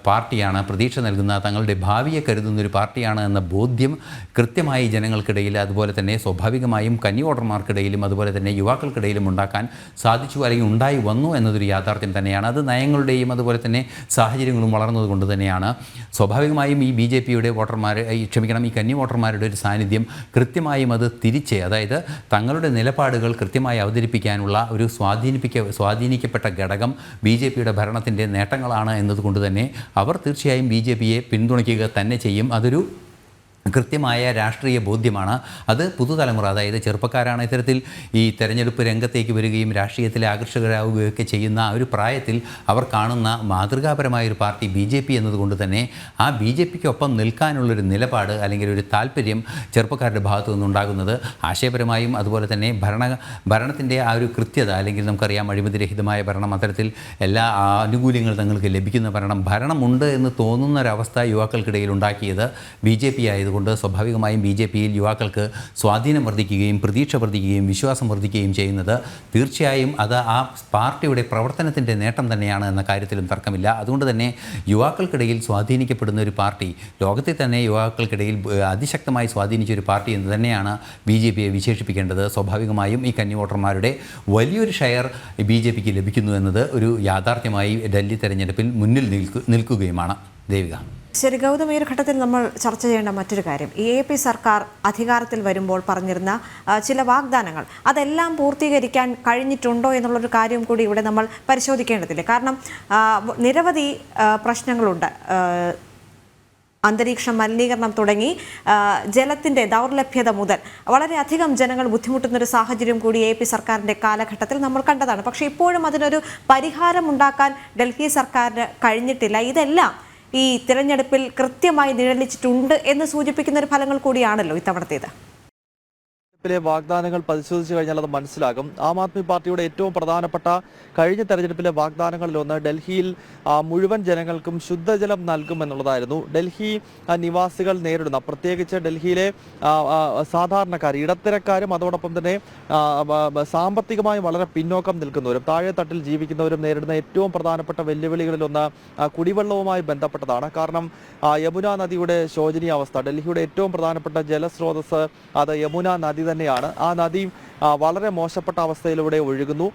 പാർട്ടിയാണ്, പ്രതീക്ഷ നൽകുന്ന തങ്ങളുടെ ഭാവിയെ കരുതുന്ന ഒരു പാർട്ടിയാണ് എന്ന ബോധ്യം കൃത്യമായി ജനങ്ങൾക്കിടയിൽ, അതുപോലെ തന്നെ സ്വാഭാവികമായും കന്നി വോട്ടർമാർക്കിടയിലും അതുപോലെ തന്നെ യുവാക്കൾക്കിടയിലും ഉണ്ടാക്കാൻ സാധിച്ചു, അല്ലെങ്കിൽ ഉണ്ടായി വന്നു എന്നതൊരു യാഥാർത്ഥ്യം തന്നെയാണ്. അത് നയങ്ങളുടെയും അതുപോലെ തന്നെ സാഹചര്യങ്ങളും വളർന്നതുകൊണ്ട് തന്നെയാണ് സ്വാഭാവികമായും ഈ BJPയുടെ ഈ കന്നി വോട്ടർമാരുടെ ഒരു സാന്നിധ്യം കൃത്യമായും അത് തിരിച്ച്, അതായത് തങ്ങളുടെ നിലപാടുകൾ കൃത്യമായി അവതരിപ്പിക്കാനുള്ള ഒരു സ്വാധീനിക്കപ്പെട്ട ഘടകം BJPയുടെ ഭരണത്തിൻ്റെ നേട്ടങ്ങളാണ് എന്നതുകൊണ്ട് തന്നെ അവർ തീർച്ചയായും BJPയെ പിന്തുണയ്ക്കുക തന്നെ ചെയ്യും. അതൊരു കൃത്യമായ രാഷ്ട്രീയ ബോധ്യമാണ്. അത് പുതുതലമുറ, അതായത് ചെറുപ്പക്കാരാണ് ഇത്തരത്തിൽ ഈ തെരഞ്ഞെടുപ്പ് രംഗത്തേക്ക് വരികയും രാഷ്ട്രീയത്തിൽ ആകർഷകരാകുകയൊക്കെ ചെയ്യുന്ന ഒരു പ്രായത്തിൽ അവർ കാണുന്ന മാതൃകാപരമായൊരു പാർട്ടി BJP എന്നതുകൊണ്ട് തന്നെ ആ BJPക്കൊപ്പം നിൽക്കാനുള്ളൊരു നിലപാട് അല്ലെങ്കിൽ ഒരു താല്പര്യം ചെറുപ്പക്കാരുടെ ഭാഗത്തു നിന്നുണ്ടാകുന്നത് ആശയപരമായും അതുപോലെ തന്നെ ഭരണത്തിൻ്റെ ആ ഒരു കൃത്യത, അല്ലെങ്കിൽ നമുക്കറിയാം അഴിമതിരഹിതമായ ഭരണം, അത്തരത്തിൽ എല്ലാ ആനുകൂല്യങ്ങളും തങ്ങൾക്ക് ലഭിക്കുന്ന ഭരണമുണ്ട് എന്ന് തോന്നുന്നൊരവസ്ഥ യുവാക്കൾക്കിടയിൽ ഉണ്ടാക്കിയത് BJP ആയതുകൊണ്ട് സ്വാഭാവികമായും BJPയിൽ യുവാക്കൾക്ക് സ്വാധീനം വർദ്ധിക്കുകയും പ്രതീക്ഷ വർദ്ധിക്കുകയും വിശ്വാസം വർദ്ധിക്കുകയും ചെയ്യുന്നത് തീർച്ചയായും അത് ആ പാർട്ടിയുടെ പ്രവർത്തനത്തിൻ്റെ നേട്ടം തന്നെയാണ് എന്ന കാര്യത്തിലും തർക്കമില്ല. അതുകൊണ്ട് തന്നെ യുവാക്കൾക്കിടയിൽ സ്വാധീനിക്കപ്പെടുന്ന ഒരു പാർട്ടി, ലോകത്തിൽ തന്നെ യുവാക്കൾക്കിടയിൽ അതിശക്തമായി സ്വാധീനിച്ച ഒരു പാർട്ടി എന്ന് തന്നെയാണ് BJPയെ വിശേഷിപ്പിക്കേണ്ടത്. സ്വാഭാവികമായും ഈ കന്നി വോട്ടർമാരുടെ വലിയൊരു ഷെയർ BJPക്ക് ലഭിക്കുന്നു എന്നത് ഒരു യാഥാർത്ഥ്യമായി ഡൽഹി തെരഞ്ഞെടുപ്പിൽ മുന്നിൽ നിൽക്കുകയുമാണ്. ദേവിക. ശരി ഗൗതം, ഈ ഒരു ഘട്ടത്തിൽ നമ്മൾ ചർച്ച ചെയ്യേണ്ട മറ്റൊരു കാര്യം, AAP സർക്കാർ അധികാരത്തിൽ വരുമ്പോൾ പറഞ്ഞിരുന്ന ചില വാഗ്ദാനങ്ങൾ അതെല്ലാം പൂർത്തീകരിക്കാൻ കഴിഞ്ഞിട്ടുണ്ടോ എന്നുള്ളൊരു കാര്യം കൂടി ഇവിടെ നമ്മൾ പരിശോധിക്കേണ്ടതില്ലേ? കാരണം നിരവധി പ്രശ്നങ്ങളുണ്ട്. അന്തരീക്ഷ മലിനീകരണം തുടങ്ങി ജലത്തിൻ്റെ ദൗർലഭ്യത മുതൽ വളരെയധികം ജനങ്ങൾ ബുദ്ധിമുട്ടുന്നൊരു സാഹചര്യം കൂടി AAP സർക്കാരിൻ്റെ കാലഘട്ടത്തിൽ നമ്മൾ കണ്ടതാണ്. പക്ഷേ ഇപ്പോഴും അതിനൊരു പരിഹാരം ഉണ്ടാക്കാൻ ഡൽഹി സർക്കാരിന് കഴിഞ്ഞിട്ടില്ല. ഇതെല്ലാം ഈ തിരഞ്ഞെടുപ്പിൽ കൃത്യമായി നിഴലിച്ചിട്ടുണ്ട് എന്ന് സൂചിപ്പിക്കുന്ന ഒരു ഫലങ്ങൾ കൂടിയാണല്ലോ ഇത്തവണത്തേത്. വാഗ്ദാനങ്ങൾ പരിശോധിച്ചു കഴിഞ്ഞാൽ അത് മനസ്സിലാകും. ആം ആദ്മി പാർട്ടിയുടെ ഏറ്റവും പ്രധാനപ്പെട്ട കഴിഞ്ഞ തെരഞ്ഞെടുപ്പിലെ വാഗ്ദാനങ്ങളിലൊന്ന് ഡൽഹിയിൽ മുഴുവൻ ജനങ്ങൾക്കും ശുദ്ധജലം നൽകുമെന്നുള്ളതായിരുന്നു. ഡൽഹി നിവാസികൾ നേരിടുന്ന, പ്രത്യേകിച്ച് ഡൽഹിയിലെ സാധാരണക്കാർ, ഇടത്തരക്കാരും അതോടൊപ്പം തന്നെ സാമ്പത്തികമായി വളരെ പിന്നോക്കം നിൽക്കുന്നവരും താഴെത്തട്ടിൽ ജീവിക്കുന്നവരും നേരിടുന്ന ഏറ്റവും പ്രധാനപ്പെട്ട വെല്ലുവിളികളിലൊന്ന് കുടിവെള്ളവുമായി ബന്ധപ്പെട്ടതാണ്. കാരണം യമുന നദിയുടെ ശോചനീയാവസ്ഥ, ഡൽഹിയുടെ ഏറ്റവും പ്രധാനപ്പെട്ട ജലസ്രോതസ് അത് യമുന നദി തന്നെയാണ്. ആ നദി വളരെ മോശപ്പെട്ട അവസ്ഥയിലൂടെ ഒഴുകുന്നു.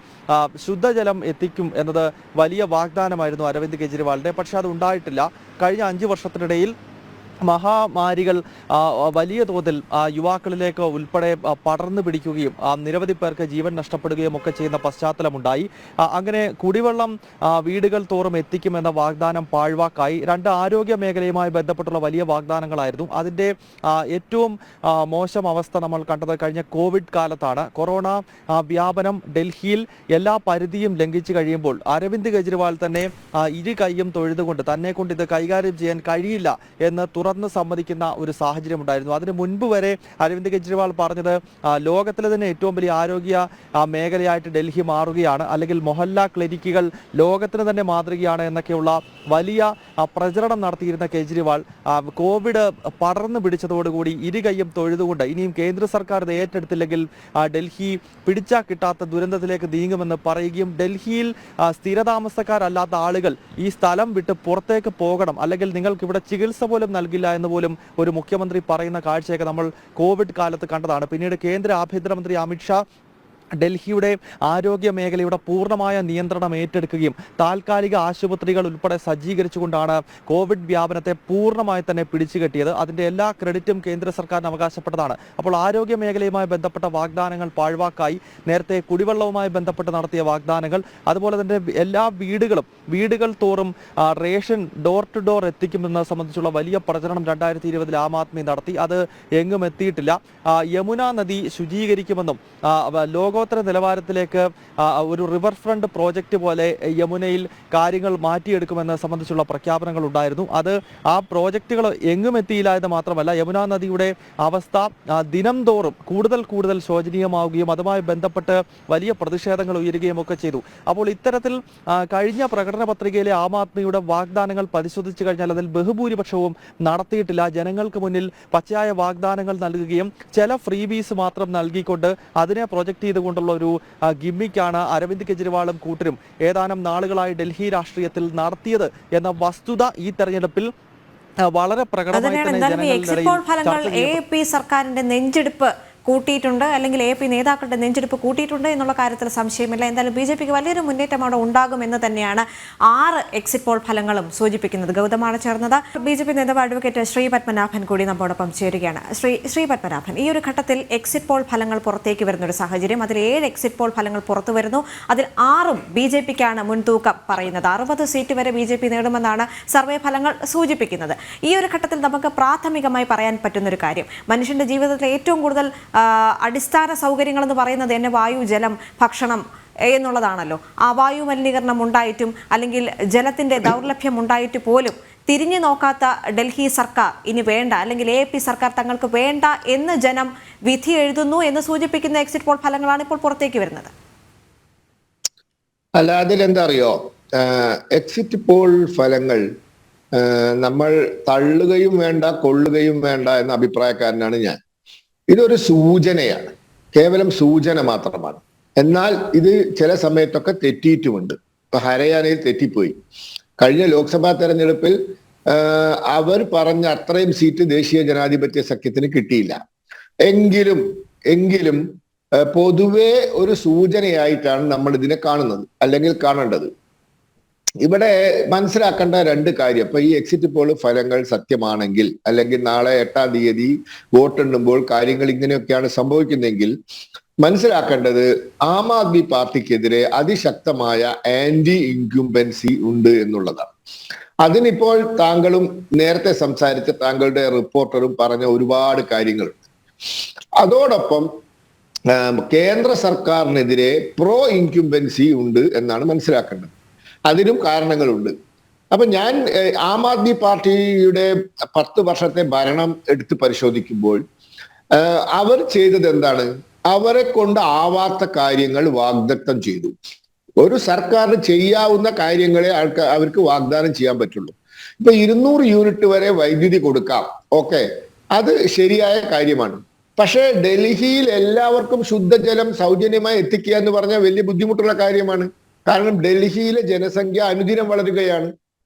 ശുദ്ധജലം എത്തിക്കും എന്നത് വലിയ വാഗ്ദാനമായിരുന്നു അരവിന്ദ് കെജ്രിവാളിന്റെ. പക്ഷെ അത് ഉണ്ടായിട്ടില്ല. കഴിഞ്ഞ 5 വർഷത്തിനിടയിൽ മഹാമാരികൾ വലിയ തോതിൽ യുവാക്കളിലേക്ക് ഉൾപ്പെടെ പടർന്നു പിടിക്കുകയും നിരവധി പേർക്ക് ജീവൻ നഷ്ടപ്പെടുകയും ഒക്കെ ചെയ്യുന്ന പശ്ചാത്തലമുണ്ടായി. അങ്ങനെ കുടിവെള്ളം വീടുകൾ തോറും എത്തിക്കുമെന്ന വാഗ്ദാനം പാഴ്വാക്കായി. 2 ആരോഗ്യ മേഖലയുമായി ബന്ധപ്പെട്ടുള്ള വലിയ വാഗ്ദാനങ്ങളായിരുന്നു. അതിൻ്റെ ഏറ്റവും മോശം അവസ്ഥ നമ്മൾ കണ്ടത് കഴിഞ്ഞ കോവിഡ് കാലത്താണ്. കൊറോണ വ്യാപനം ഡൽഹിയിൽ എല്ലാ പരിധിയും ലംഘിച്ചു കഴിയുമ്പോൾ അരവിന്ദ് കെജ്രിവാൾ തന്നെ ഇരു കൈയും തൊഴുതുകൊണ്ട് തന്നെ കൊണ്ട് ഇത് കൈകാര്യം ചെയ്യാൻ കഴിയില്ല എന്ന് തുറന്ന് സമ്മതിക്കുന്ന ഒരു സാഹചര്യം ഉണ്ടായിരുന്നു. അതിന് മുൻപ് വരെ അരവിന്ദ് കെജ്രിവാൾ പറഞ്ഞത് ലോകത്തിലെ തന്നെ ഏറ്റവും വലിയ ആരോഗ്യ മേഖലയായിട്ട് ഡൽഹി മാറുകയാണ്, അല്ലെങ്കിൽ മൊഹല്ല ക്ലിനിക്കുകൾ ലോകത്തിന് തന്നെ മാതൃകയാണ് എന്നൊക്കെയുള്ള വലിയ പ്രചരണം നടത്തിയിരുന്ന കെജ്രിവാൾ കോവിഡ് പടർന്നു പിടിച്ചതോടുകൂടി ഇരു കൈയും തൊഴുതുകൊണ്ട് ഇനിയും കേന്ദ്ര സർക്കാർ ഇത് ഏറ്റെടുത്തില്ലെങ്കിൽ ഡൽഹി പിടിച്ചാൽ കിട്ടാത്ത ദുരന്തത്തിലേക്ക് നീങ്ങുമെന്ന് പറയുകയും ഡൽഹിയിൽ സ്ഥിരതാമസക്കാരല്ലാത്ത ആളുകൾ ഈ സ്ഥലം വിട്ട് പുറത്തേക്ക് പോകണം, അല്ലെങ്കിൽ നിങ്ങൾക്ക് ഇവിടെ ചികിത്സ പോലും നൽകില്ല എന്ന് പോലും ഒരു മുഖ്യമന്ത്രി പറയുന്ന കാഴ്ചയൊക്കെ നമ്മൾ കോവിഡ് കാലത്ത് കണ്ടതാണ്. പിന്നീട് കേന്ദ്ര ആഭ്യന്തരമന്ത്രി അമിത്ഷാ ഡൽഹിയുടെ ആരോഗ്യ മേഖലയുടെ പൂർണ്ണമായ നിയന്ത്രണം ഏറ്റെടുക്കുകയും താൽക്കാലിക ആശുപത്രികൾ ഉൾപ്പെടെ സജ്ജീകരിച്ചുകൊണ്ടാണ് കോവിഡ് വ്യാപനത്തെ പൂർണ്ണമായി തന്നെ പിടിച്ചുകെട്ടിയത്. അതിൻ്റെ എല്ലാ ക്രെഡിറ്റും കേന്ദ്ര സർക്കാരിന് അവകാശപ്പെട്ടതാണ്. അപ്പോൾ ആരോഗ്യ മേഖലയുമായി ബന്ധപ്പെട്ട വാഗ്ദാനങ്ങൾ പാഴ്വാക്കായി. നേരത്തെ കുടിവെള്ളവുമായി ബന്ധപ്പെട്ട് നടത്തിയ വാഗ്ദാനങ്ങൾ, അതുപോലെ തന്നെ എല്ലാ വീടുകൾ തോറും റേഷൻ ഡോർ ടു ഡോർ എത്തിക്കുമെന്നത് സംബന്ധിച്ചുള്ള വലിയ പ്രചരണം 2020 ആം ആദ്മി നടത്തി. അത് എങ്ങും എത്തിയിട്ടില്ല. യമുന നദി ശുചീകരിക്കുമെന്നും ലോകോത്തര നിലവാരത്തിലേക്ക് ഒരു റിവർ ഫ്രണ്ട് പ്രോജക്റ്റ് പോലെ യമുനയിൽ കാര്യങ്ങൾ മാറ്റിയെടുക്കുമെന്ന് സംബന്ധിച്ചുള്ള പ്രഖ്യാപനങ്ങൾ ഉണ്ടായിരുന്നു. അത് ആ പ്രോജക്റ്റുകൾ എങ്ങും എത്തിയില്ല എന്ന് മാത്രമല്ല, യമുന നദിയുടെ അവസ്ഥ ദിനം തോറും കൂടുതൽ ശോചനീയമാവുകയും അതുമായി ബന്ധപ്പെട്ട് വലിയ പ്രതിഷേധങ്ങൾ ഉയരുകയും ഒക്കെ ചെയ്തു. അപ്പോൾ ഇത്തരത്തിൽ കഴിഞ്ഞ പ്രകടന പത്രികയിലെ ആം ആദ്മിയുടെ വാഗ്ദാനങ്ങൾ പരിശോധിച്ചു കഴിഞ്ഞാൽ അതിൽ ബഹുഭൂരിപക്ഷവും നടത്തിയിട്ടില്ല. ജനങ്ങൾക്ക് മുന്നിൽ പച്ചയായ വാഗ്ദാനങ്ങൾ നൽകുകയും ചില ഫ്രീബീസ് മാത്രം നൽകിക്കൊണ്ട് അതിനെ പ്രൊജക്ട് ചെയ്തുകൊണ്ട് പറഞ്ഞുകൊണ്ടുള്ള ഒരു ഗിമ്മിക്കാണ് അരവിന്ദ് കെജ്രിവാളും കൂട്ടരും ഏതാനും നാളുകളായി ഡൽഹി രാഷ്ട്രീയത്തിൽ നടത്തിയത് എന്ന വസ്തുത ഈ തെരഞ്ഞെടുപ്പിൽ വളരെ പ്രകടമായി തന്നെ എക്സിറ്റ് പോൾ ഫലങ്ങൾ AAP സർക്കാരിന്റെ നെഞ്ചെടുപ്പ് കൂട്ടിയിട്ടുണ്ട്, അല്ലെങ്കിൽ AAP നേതാക്കളുടെ നെഞ്ചെടുപ്പ് കൂട്ടിയിട്ടുണ്ട് എന്നുള്ള കാര്യത്തിൽ സംശയമില്ല. എന്തായാലും BJPക്ക് വലിയൊരു മുന്നേറ്റം അവിടെ ഉണ്ടാകുമെന്ന് തന്നെയാണ് 6 എക്സിറ്റ് പോൾ ഫലങ്ങളും സൂചിപ്പിക്കുന്നത്. ഗൗതമാണ് ചേർന്നത്. BJP നേതാവ് അഡ്വക്കേറ്റ് ശ്രീ പത്മനാഭൻ കൂടി നമ്മോടൊപ്പം ചേരുകയാണ്. ശ്രീ പത്മനാഭൻ, ഈ ഒരു ഘട്ടത്തിൽ എക്സിറ്റ് പോൾ ഫലങ്ങൾ പുറത്തേക്ക് വരുന്ന ഒരു സാഹചര്യം, അതിൽ 7 എക്സിറ്റ് പോൾ ഫലങ്ങൾ പുറത്തു വരുന്നു. അതിൽ 6ഉം BJPക്കാണ് മുൻതൂക്കം പറയുന്നത്. 60 സീറ്റ് വരെ BJP നേടുമെന്നാണ് സർവേ ഫലങ്ങൾ സൂചിപ്പിക്കുന്നത്. ഈ ഒരു ഘട്ടത്തിൽ നമുക്ക് പ്രാഥമികമായി പറയാൻ പറ്റുന്ന ഒരു കാര്യം, മനുഷ്യന്റെ ജീവിതത്തിൽ ഏറ്റവും കൂടുതൽ അടിസ്ഥാന സൗകര്യങ്ങൾ എന്ന് പറയുന്നത് തന്നെ വായു, ജലം, ഭക്ഷണം എന്നുള്ളതാണല്ലോ. ആ വായു മലിനീകരണം ഉണ്ടായിട്ടും അല്ലെങ്കിൽ ജലത്തിന്റെ ദൗർലഭ്യം ഉണ്ടായിട്ട് പോലും തിരിഞ്ഞു നോക്കാത്ത ഡൽഹി സർക്കാർ ഇനി വേണ്ട, അല്ലെങ്കിൽ AAP സർക്കാർ തങ്ങൾക്ക് വേണ്ട എന്ന് ജനം വിധി എഴുതുന്നു എന്ന് സൂചിപ്പിക്കുന്ന എക്സിറ്റ് പോൾ ഫലങ്ങളാണ് ഇപ്പോൾ പുറത്തേക്ക് വരുന്നത്. അല്ല, അതിലെന്താ അറിയോ, എക്സിറ്റ് പോൾ ഫലങ്ങൾ നമ്മൾ തള്ളുകയും വേണ്ട കൊള്ളുകയും വേണ്ട എന്ന അഭിപ്രായക്കാരനാണ് ഞാൻ. ഇതൊരു സൂചനയാണ്, കേവലം സൂചന മാത്രമാണ്. എന്നാൽ ഇത് ചില സമയത്തൊക്കെ തെറ്റിയിട്ടുമുണ്ട്. ഇപ്പൊ ഹരിയാനയിൽ തെറ്റിപ്പോയി. കഴിഞ്ഞ ലോക്സഭാ തെരഞ്ഞെടുപ്പിൽ അവർ പറഞ്ഞ അത്രയും സീറ്റ് ദേശീയ ജനാധിപത്യ സഖ്യത്തിന് കിട്ടിയില്ല. എങ്കിലും പൊതുവെ ഒരു സൂചനയായിട്ടാണ് നമ്മൾ ഇതിനെ കാണുന്നത്, അല്ലെങ്കിൽ കാണേണ്ടത്. ഇവിടെ മനസ്സിലാക്കേണ്ട 2 കാര്യം. ഇപ്പൊ ഈ എക്സിറ്റ് പോൾ ഫലങ്ങൾ സത്യമാണെങ്കിൽ, അല്ലെങ്കിൽ നാളെ 8-ാം തീയതി വോട്ടെണ്ണുമ്പോൾ കാര്യങ്ങൾ ഇങ്ങനെയൊക്കെയാണ് സംഭവിക്കുന്നതെങ്കിൽ മനസ്സിലാക്കേണ്ടത് ആം ആദ്മി പാർട്ടിക്കെതിരെ അതിശക്തമായ ആന്റി ഇൻക്യുംബൻസി ഉണ്ട് എന്നുള്ളതാണ്. അതിനിപ്പോൾ താങ്കളും നേരത്തെ സംസാരിച്ച താങ്കളുടെ റിപ്പോർട്ടറും പറഞ്ഞ ഒരുപാട് കാര്യങ്ങളുണ്ട്. അതോടൊപ്പം കേന്ദ്ര സർക്കാരിനെതിരെ പ്രോ ഇൻക്യുംബൻസി ഉണ്ട് എന്നാണ് മനസ്സിലാക്കേണ്ടത്. അതിനും കാരണങ്ങളുണ്ട്. അപ്പൊ ഞാൻ ആം ആദ്മി പാർട്ടിയുടെ 10 വർഷത്തെ ഭരണം എടുത്ത് പരിശോധിക്കുമ്പോൾ അവർ ചെയ്തത് എന്താണ്? അവരെ കൊണ്ട് ആവാത്ത കാര്യങ്ങൾ വാഗ്ദത്തം ചെയ്തു. ഒരു സർക്കാരിന് ചെയ്യാവുന്ന കാര്യങ്ങളെ അവർക്ക് വാഗ്ദാനം ചെയ്യാൻ പറ്റുള്ളൂ. ഇപ്പൊ 200 യൂണിറ്റ് വരെ വൈദ്യുതി കൊടുക്കാം, ഓക്കെ, അത് ശരിയായ കാര്യമാണ്. പക്ഷേ ഡൽഹിയിൽ എല്ലാവർക്കും ശുദ്ധജലം സൗജന്യമായി എത്തിക്കുക എന്ന് പറഞ്ഞാൽ വലിയ ബുദ്ധിമുട്ടുള്ള കാര്യമാണ്. കാരണം ഡൽഹിയിലെ ജനസംഖ്യ അനുദിനം വളരുകയാണ്.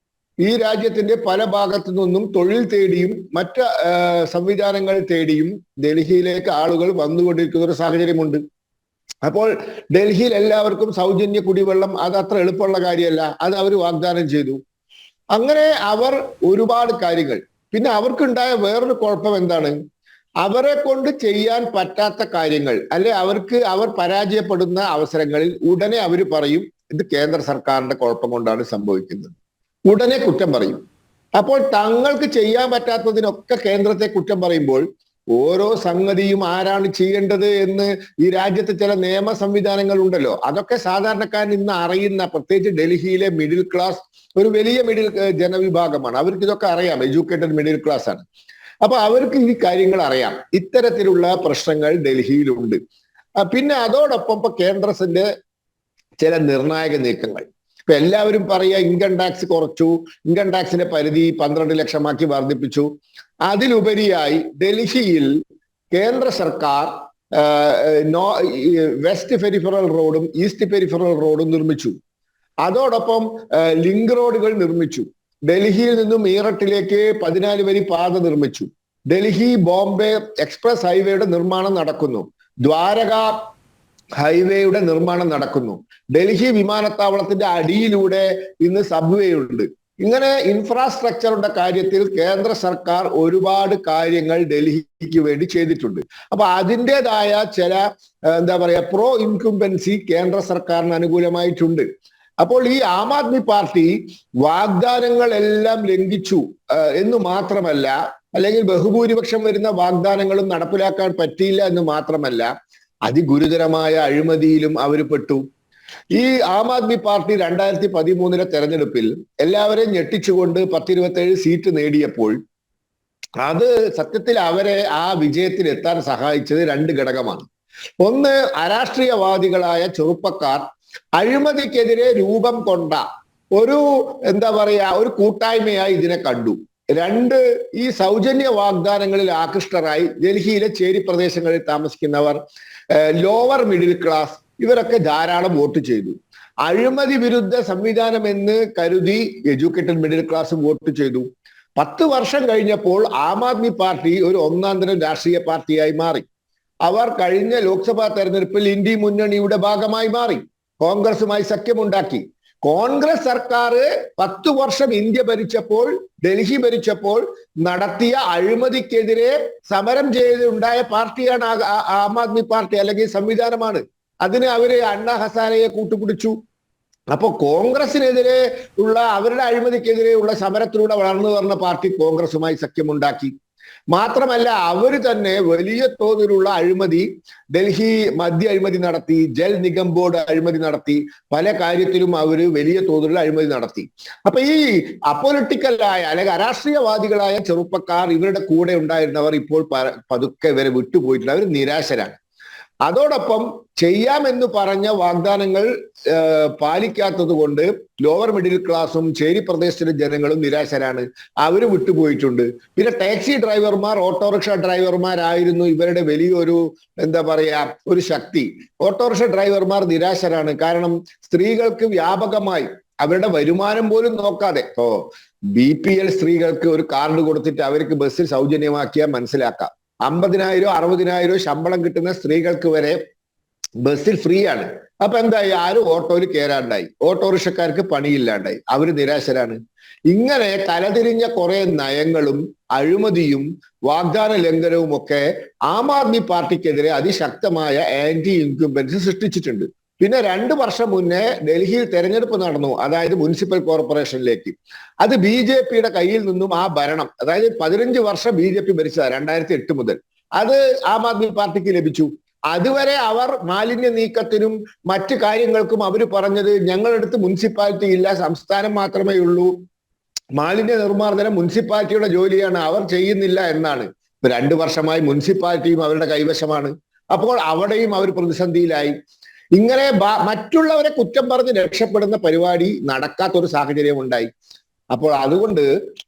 ഈ രാജ്യത്തിന്റെ പല ഭാഗത്തു നിന്നും തൊഴിൽ തേടിയും മറ്റ് സംവിധാനങ്ങൾ തേടിയും ഡൽഹിയിലേക്ക് ആളുകൾ വന്നുകൊണ്ടിരിക്കുന്ന ഒരു സാഹചര്യമുണ്ട്. അപ്പോൾ ഡൽഹിയിൽ എല്ലാവർക്കും സൗജന്യ കുടിവെള്ളം അത് അത്ര എളുപ്പമുള്ള കാര്യമല്ല. അത് അവർ വാഗ്ദാനം ചെയ്തു. അങ്ങനെ അവർ ഒരുപാട് കാര്യങ്ങൾ. പിന്നെ അവർക്കുണ്ടായ വേറൊരു കുഴപ്പം എന്താണ്? അവരെ കൊണ്ട് ചെയ്യാൻ പറ്റാത്ത കാര്യങ്ങൾ, അല്ലെ അവർ പരാജയപ്പെടുന്ന അവസരങ്ങളിൽ ഉടനെ അവർ പറയും ഇത് കേന്ദ്ര സർക്കാരിന്റെ കുഴപ്പം കൊണ്ടാണ് സംഭവിക്കുന്നത്. ഉടനെ കുറ്റം പറയും. അപ്പോൾ തങ്ങൾക്ക് ചെയ്യാൻ പറ്റാത്തതിനൊക്കെ കേന്ദ്രത്തെ കുറ്റം പറയുമ്പോൾ ഓരോ സംഗതിയും ആരാണ് ചെയ്യേണ്ടത് എന്ന് ഈ രാജ്യത്ത് ചില നിയമ സംവിധാനങ്ങൾ ഉണ്ടല്ലോ. അതൊക്കെ സാധാരണക്കാരൻ ഇന്ന് അറിയുന്ന, പ്രത്യേകിച്ച് ഡൽഹിയിലെ മിഡിൽ ക്ലാസ് ഒരു വലിയ ജനവിഭാഗമാണ്. അവർക്ക് ഇതൊക്കെ അറിയാം, എഡ്യൂക്കേറ്റഡ് മിഡിൽ ക്ലാസ് ആണ്. അപ്പൊ അവർക്ക് ഈ കാര്യങ്ങൾ അറിയാം. ഇത്തരത്തിലുള്ള പ്രശ്നങ്ങൾ ഡൽഹിയിലുണ്ട്. പിന്നെ അതോടൊപ്പം ഇപ്പൊ കേന്ദ്രത്തിന്റെ ചില നിർണായക നീക്കങ്ങൾ. ഇപ്പൊ എല്ലാവരും പറയാ ഇൻകം ടാക്സ് കുറച്ചു, ഇൻകം ടാക്സിന്റെ പരിധി 12 ലക്ഷമാക്കി വർദ്ധിപ്പിച്ചു. അതിലുപരിയായി ഡൽഹിയിൽ കേന്ദ്ര സർക്കാർ വെസ്റ്റ് പെരിഫറൽ റോഡും ഈസ്റ്റ് പെരിഫറൽ റോഡും നിർമ്മിച്ചു. അതോടൊപ്പം ലിങ്ക് റോഡുകൾ നിർമ്മിച്ചു. ഡൽഹിയിൽ നിന്നും മീററ്റിലേക്ക് 14 വരി പാത നിർമ്മിച്ചു. ഡൽഹി ബോംബെ എക്സ്പ്രസ് ഹൈവേയുടെ നിർമ്മാണം നടക്കുന്നു. ദ്വാരക ഹൈവേയുടെ നിർമ്മാണം നടക്കുന്നു. ഡൽഹി വിമാനത്താവളത്തിന്റെ അടിയിലൂടെ ഇന്ന് സബ്വേ ഉണ്ട്. ഇങ്ങനെ ഇൻഫ്രാസ്ട്രക്ചറുടെ കാര്യത്തിൽ കേന്ദ്ര സർക്കാർ ഒരുപാട് കാര്യങ്ങൾ ഡൽഹിക്ക് വേണ്ടി ചെയ്തിട്ടുണ്ട്. അപ്പൊ അതിൻ്റെതായ ചില എന്താ പറയാ പ്രോ ഇൻകുംബൻസി കേന്ദ്ര സർക്കാരിന് അനുകൂലമായിട്ടുണ്ട്. അപ്പോൾ ഈ ആം ആദ്മി പാർട്ടി വാഗ്ദാനങ്ങളെല്ലാം ലംഘിച്ചു എന്ന് മാത്രമല്ല, അല്ലെങ്കിൽ ബഹുഭൂരിപക്ഷം വരുന്ന വാഗ്ദാനങ്ങളും നടപ്പിലാക്കാൻ പറ്റിയില്ല എന്ന് മാത്രമല്ല, അതിഗുരുതരമായ അഴിമതിയിലും അവർ പെട്ടു. ഈ ആം ആദ്മി പാർട്ടി 2013 തെരഞ്ഞെടുപ്പിൽ എല്ലാവരെയും ഞെട്ടിച്ചുകൊണ്ട് 10-27 സീറ്റ് നേടിയപ്പോൾ അത് സത്യത്തിൽ അവരെ ആ വിജയത്തിൽ എത്താൻ സഹായിച്ചത് 2 ഘടകമാണ്. ഒന്ന്, അരാഷ്ട്രീയവാദികളായ ചെറുപ്പക്കാർ അഴിമതിക്കെതിരെ രൂപം കൊണ്ട ഒരു എന്താ പറയാ ഒരു കൂട്ടായ്മയായി ഇതിനെ കണ്ടു. 2, ഈ സൗജന്യ വാഗ്ദാനങ്ങളിൽ ആകൃഷ്ടരായി ഡൽഹിയിലെ ചേരി പ്രദേശങ്ങളിൽ താമസിക്കുന്നവർ ലോവർ മിഡിൽ ക്ലാസ് ഇവരൊക്കെ ധാരാളം വോട്ട് ചെയ്തു. അഴിമതി വിരുദ്ധ സംവിധാനം എന്ന് കരുതി എഡ്യൂക്കേറ്റഡ് മിഡിൽ ക്ലാസ് വോട്ട് ചെയ്തു. 10 വർഷം കഴിഞ്ഞപ്പോൾ ആം ആദ്മി പാർട്ടി ഒരു ഒന്നാം തരം രാഷ്ട്രീയ പാർട്ടിയായി മാറി. അവർ കഴിഞ്ഞ ലോക്സഭാ തെരഞ്ഞെടുപ്പിൽ ഇന്ത്യ മുന്നണിയുടെ ഭാഗമായി മാറി, കോൺഗ്രസുമായി സഖ്യമുണ്ടാക്കി. കോൺഗ്രസ് സർക്കാർ 10 വർഷം ഇന്ത്യ ഭരിച്ചപ്പോൾ, ഡൽഹി ഭരിച്ചപ്പോൾ നടത്തിയ അഴിമതിക്കെതിരെ സമരം ചെയ്തുണ്ടായ പാർട്ടിയാണ് ആം ആദ്മി പാർട്ടി, അല്ലെങ്കിൽ സംവിധാനമാണ്. അതിന് അവര് അണ്ണാ ഹസാരയെ കൂട്ടുപിടിച്ചു. അപ്പൊ കോൺഗ്രസിനെതിരെ ഉള്ള അവരുടെ അഴിമതിക്കെതിരെയുള്ള സമരത്തിലൂടെ വളർന്നു വരുന്ന പാർട്ടി കോൺഗ്രസുമായി സഖ്യമുണ്ടാക്കി. മാത്രമല്ല അവർ തന്നെ വലിയ തോതിലുള്ള അഴിമതി, ഡൽഹി മദ്യ അഴിമതി നടത്തി, ജൽ നിഗം ബോർഡ് അഴിമതി നടത്തി, പല കാര്യത്തിലും അവർ വലിയ തോതിലുള്ള അഴിമതി നടത്തി. അപ്പൊ ഈ അപൊളിറ്റിക്കലായ അല്ലെങ്കിൽ അരാഷ്ട്രീയവാദികളായ ചെറുപ്പക്കാർ, ഇവരുടെ കൂടെ ഉണ്ടായിരുന്നവർ ഇപ്പോൾ പതുക്കെ ഇവരെ വിട്ടുപോയിട്ടുണ്ട്. അവർ നിരാശരാണ്. അതോടൊപ്പം ചെയ്യാമെന്ന് പറഞ്ഞ വാഗ്ദാനങ്ങൾ പാലിക്കാത്തത് കൊണ്ട് ലോവർ മിഡിൽ ക്ലാസും ചേരി പ്രദേശത്തിലെ ജനങ്ങളും നിരാശരാണ്. അവർ വിട്ടുപോയിട്ടുണ്ട്. പിന്നെ ടാക്സി ഡ്രൈവർമാർ, ഓട്ടോറിക്ഷ ഡ്രൈവർമാരായിരുന്നു ഇവരുടെ വലിയൊരു എന്താ പറയാ ഒരു ശക്തി. ഓട്ടോറിക്ഷ ഡ്രൈവർമാർ നിരാശരാണ്. കാരണം സ്ത്രീകൾക്ക് വ്യാപകമായി അവരുടെ വരുമാനം പോലും നോക്കാതെ, ഇപ്പോ BPL സ്ത്രീകൾക്ക് ഒരു കാർഡ് കൊടുത്തിട്ട് അവർക്ക് ബസ്സിൽ സൗജന്യമാക്കിയാൽ മനസ്സിലാക്കാം. 50,000 60,000 ശമ്പളം കിട്ടുന്ന സ്ത്രീകൾക്ക് വരെ ബസ്സിൽ ഫ്രീ ആണ്. അപ്പൊ എന്തായി? ആരും ഓട്ടോയിൽ കയറാണ്ടായി, ഓട്ടോറിക്ഷക്കാർക്ക് പണിയില്ലാണ്ടായി, അവര് നിരാശരാണ്. ഇങ്ങനെ തലതിരിഞ്ഞ കുറെ നയങ്ങളും അഴിമതിയും വാഗ്ദാന ലംഘനവും ഒക്കെ ആം ആദ്മി പാർട്ടിക്കെതിരെ അതിശക്തമായ ആന്റി ഇൻക്യുംബൻസി സൃഷ്ടിച്ചിട്ടുണ്ട്. പിന്നെ 2 വർഷം മുന്നേ ഡൽഹിയിൽ തെരഞ്ഞെടുപ്പ് നടന്നു, അതായത് മുനിസിപ്പൽ കോർപ്പറേഷനിലേക്ക്. അത് BJPയുടെ കയ്യിൽ നിന്നും ആ ഭരണം, അതായത് 15 വർഷം BJP ഭരിച്ചതാണ് 2008 മുതൽ, അത് ആം ആദ്മി പാർട്ടിക്ക് ലഭിച്ചു. അതുവരെ അവർ മാലിന്യ നീക്കത്തിനും മറ്റു കാര്യങ്ങൾക്കും അവർ പറഞ്ഞത് ഞങ്ങളടുത്ത് മുനിസിപ്പാലിറ്റി ഇല്ല, സംസ്ഥാനം മാത്രമേ ഉള്ളൂ, മാലിന്യ നിർമ്മാർജ്ജനം മുനിസിപ്പാലിറ്റിയുടെ ജോലിയാണ്, അവർ ചെയ്യുന്നില്ല എന്നാണ്. 2 വർഷമായി മുനിസിപ്പാലിറ്റിയും അവരുടെ കൈവശമാണ്. അപ്പോൾ അവിടെയും അവർ പ്രതിസന്ധിയിലായി. ഇങ്ങനെ മറ്റുള്ളവരെ കുറ്റം പറഞ്ഞ് രക്ഷപ്പെടുന്ന പരിപാടി നടക്കാത്തൊരു സാഹചര്യം ഉണ്ടായി. അപ്പോൾ അതുകൊണ്ട്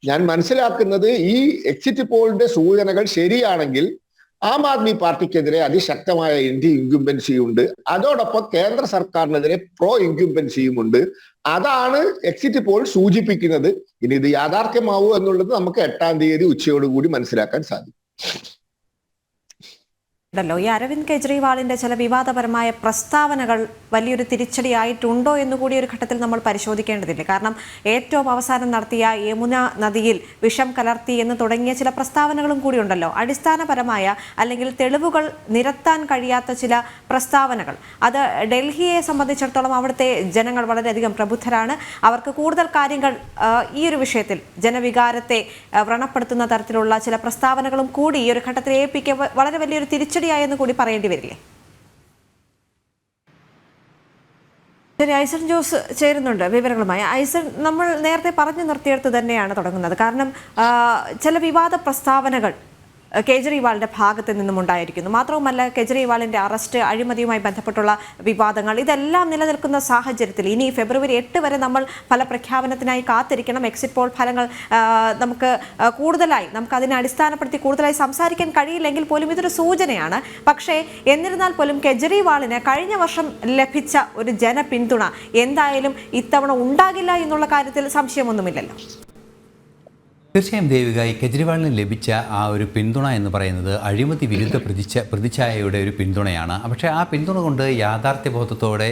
ഞാൻ മനസ്സിലാക്കുന്നത്, ഈ എക്സിറ്റ് പോളിന്റെ സൂചനകൾ ശരിയാണെങ്കിൽ ആം ആദ്മി പാർട്ടിക്കെതിരെ അതിശക്തമായ ആന്റി ഇൻക്യുംബൻസിയും ഉണ്ട്. അതോടൊപ്പം കേന്ദ്ര സർക്കാരിനെതിരെ പ്രോ ഇൻക്യുംബൻസിയും ഉണ്ട്. അതാണ് എക്സിറ്റ് പോൾ സൂചിപ്പിക്കുന്നത്. ഇനി ഇത് യാഥാർത്ഥ്യമാവൂ എന്നുള്ളത് നമുക്ക് 8-ാം തീയതി ഉച്ചയോടുകൂടി മനസ്സിലാക്കാൻ സാധിക്കും. ല്ലോ ഈ അരവിന്ദ് കെജ്രിവാളിന്റെ ചില വിവാദപരമായ പ്രസ്താവനകൾ വലിയൊരു തിരിച്ചടിയായിട്ടുണ്ടോ എന്നുകൂടി ഒരു ഘട്ടത്തിൽ നമ്മൾ പരിശോധിക്കേണ്ടതില്ലേ? കാരണം ഏറ്റവും അവസാനം നടത്തിയ യമുന നദിയിൽ വിഷം കലർത്തി എന്ന് തുടങ്ങിയ ചില പ്രസ്താവനകളും കൂടി ഉണ്ടല്ലോ. അടിസ്ഥാനപരമായ അല്ലെങ്കിൽ തെളിവുകൾ നിരത്താൻ കഴിയാത്ത ചില പ്രസ്താവനകൾ. അത് ഡൽഹിയെ സംബന്ധിച്ചിടത്തോളം അവിടുത്തെ ജനങ്ങൾ വളരെയധികം പ്രബുദ്ധരാണ്. അവർക്ക് കൂടുതൽ കാര്യങ്ങൾ ഈ ഒരു വിഷയത്തിൽ ജനവികാരത്തെ വ്രണപ്പെടുത്തുന്ന തരത്തിലുള്ള ചില പ്രസ്താവനകളും കൂടി ഈ ഒരു ഘട്ടത്തിൽ APക്ക് വളരെ വലിയൊരു തിരിച്ചടി എന്ന് കൂടി പറയേണ്ടി വരില്ലേ? ശരി, ഐസൺ ജോസ് ചേരുന്നുണ്ട് വിവരങ്ങളുമായി. ഐസൺ, നമ്മൾ നേരത്തെ പറഞ്ഞു നിർത്തിയെടുത്ത് തന്നെയാണ് തുടങ്ങുന്നത്. കാരണം ചില വിവാദ പ്രസ്താവനകൾ കേജ്രിവാളിന്റെ ഭാഗത്ത് നിന്നും ഉണ്ടായിരിക്കുന്നു. മാത്രവുമല്ല, കേജ്രിവാളിന്റെ അറസ്റ്റ്, അഴിമതിയുമായി ബന്ധപ്പെട്ടുള്ള വിവാദങ്ങൾ, ഇതെല്ലാം നിലനിൽക്കുന്ന സാഹചര്യത്തിൽ ഇനി ഫെബ്രുവരി 8 വരെ നമ്മൾ ഫലപ്രഖ്യാപനത്തിനായി കാത്തിരിക്കണം. എക്സിറ്റ് പോൾ ഫലങ്ങൾ നമുക്ക് അതിനെ അടിസ്ഥാനപ്പെടുത്തി കൂടുതലായി സംസാരിക്കാൻ കഴിയില്ലെങ്കിൽ പോലും ഇതൊരു സൂചനയാണ്. പക്ഷേ എന്നിരുന്നാൽ പോലും കേജ്രിവാളിന് കഴിഞ്ഞ വർഷം ലഭിച്ച ഒരു ജനപിന്തുണ എന്തായാലും ഇത്തവണ ഉണ്ടാകില്ല എന്നുള്ള കാര്യത്തിൽ സംശയമൊന്നുമില്ലല്ലോ. തീർച്ചയായും ദേവിക, ഈ കെജ്രിവാളിന് ലഭിച്ച ആ ഒരു പിന്തുണ എന്ന് പറയുന്നത് അഴിമതി വിരുദ്ധ പ്രതിച്ഛായയുടെ ഒരു പിന്തുണയാണ്. പക്ഷേ ആ പിന്തുണ കൊണ്ട് യാഥാർത്ഥ്യബോധത്തോടെ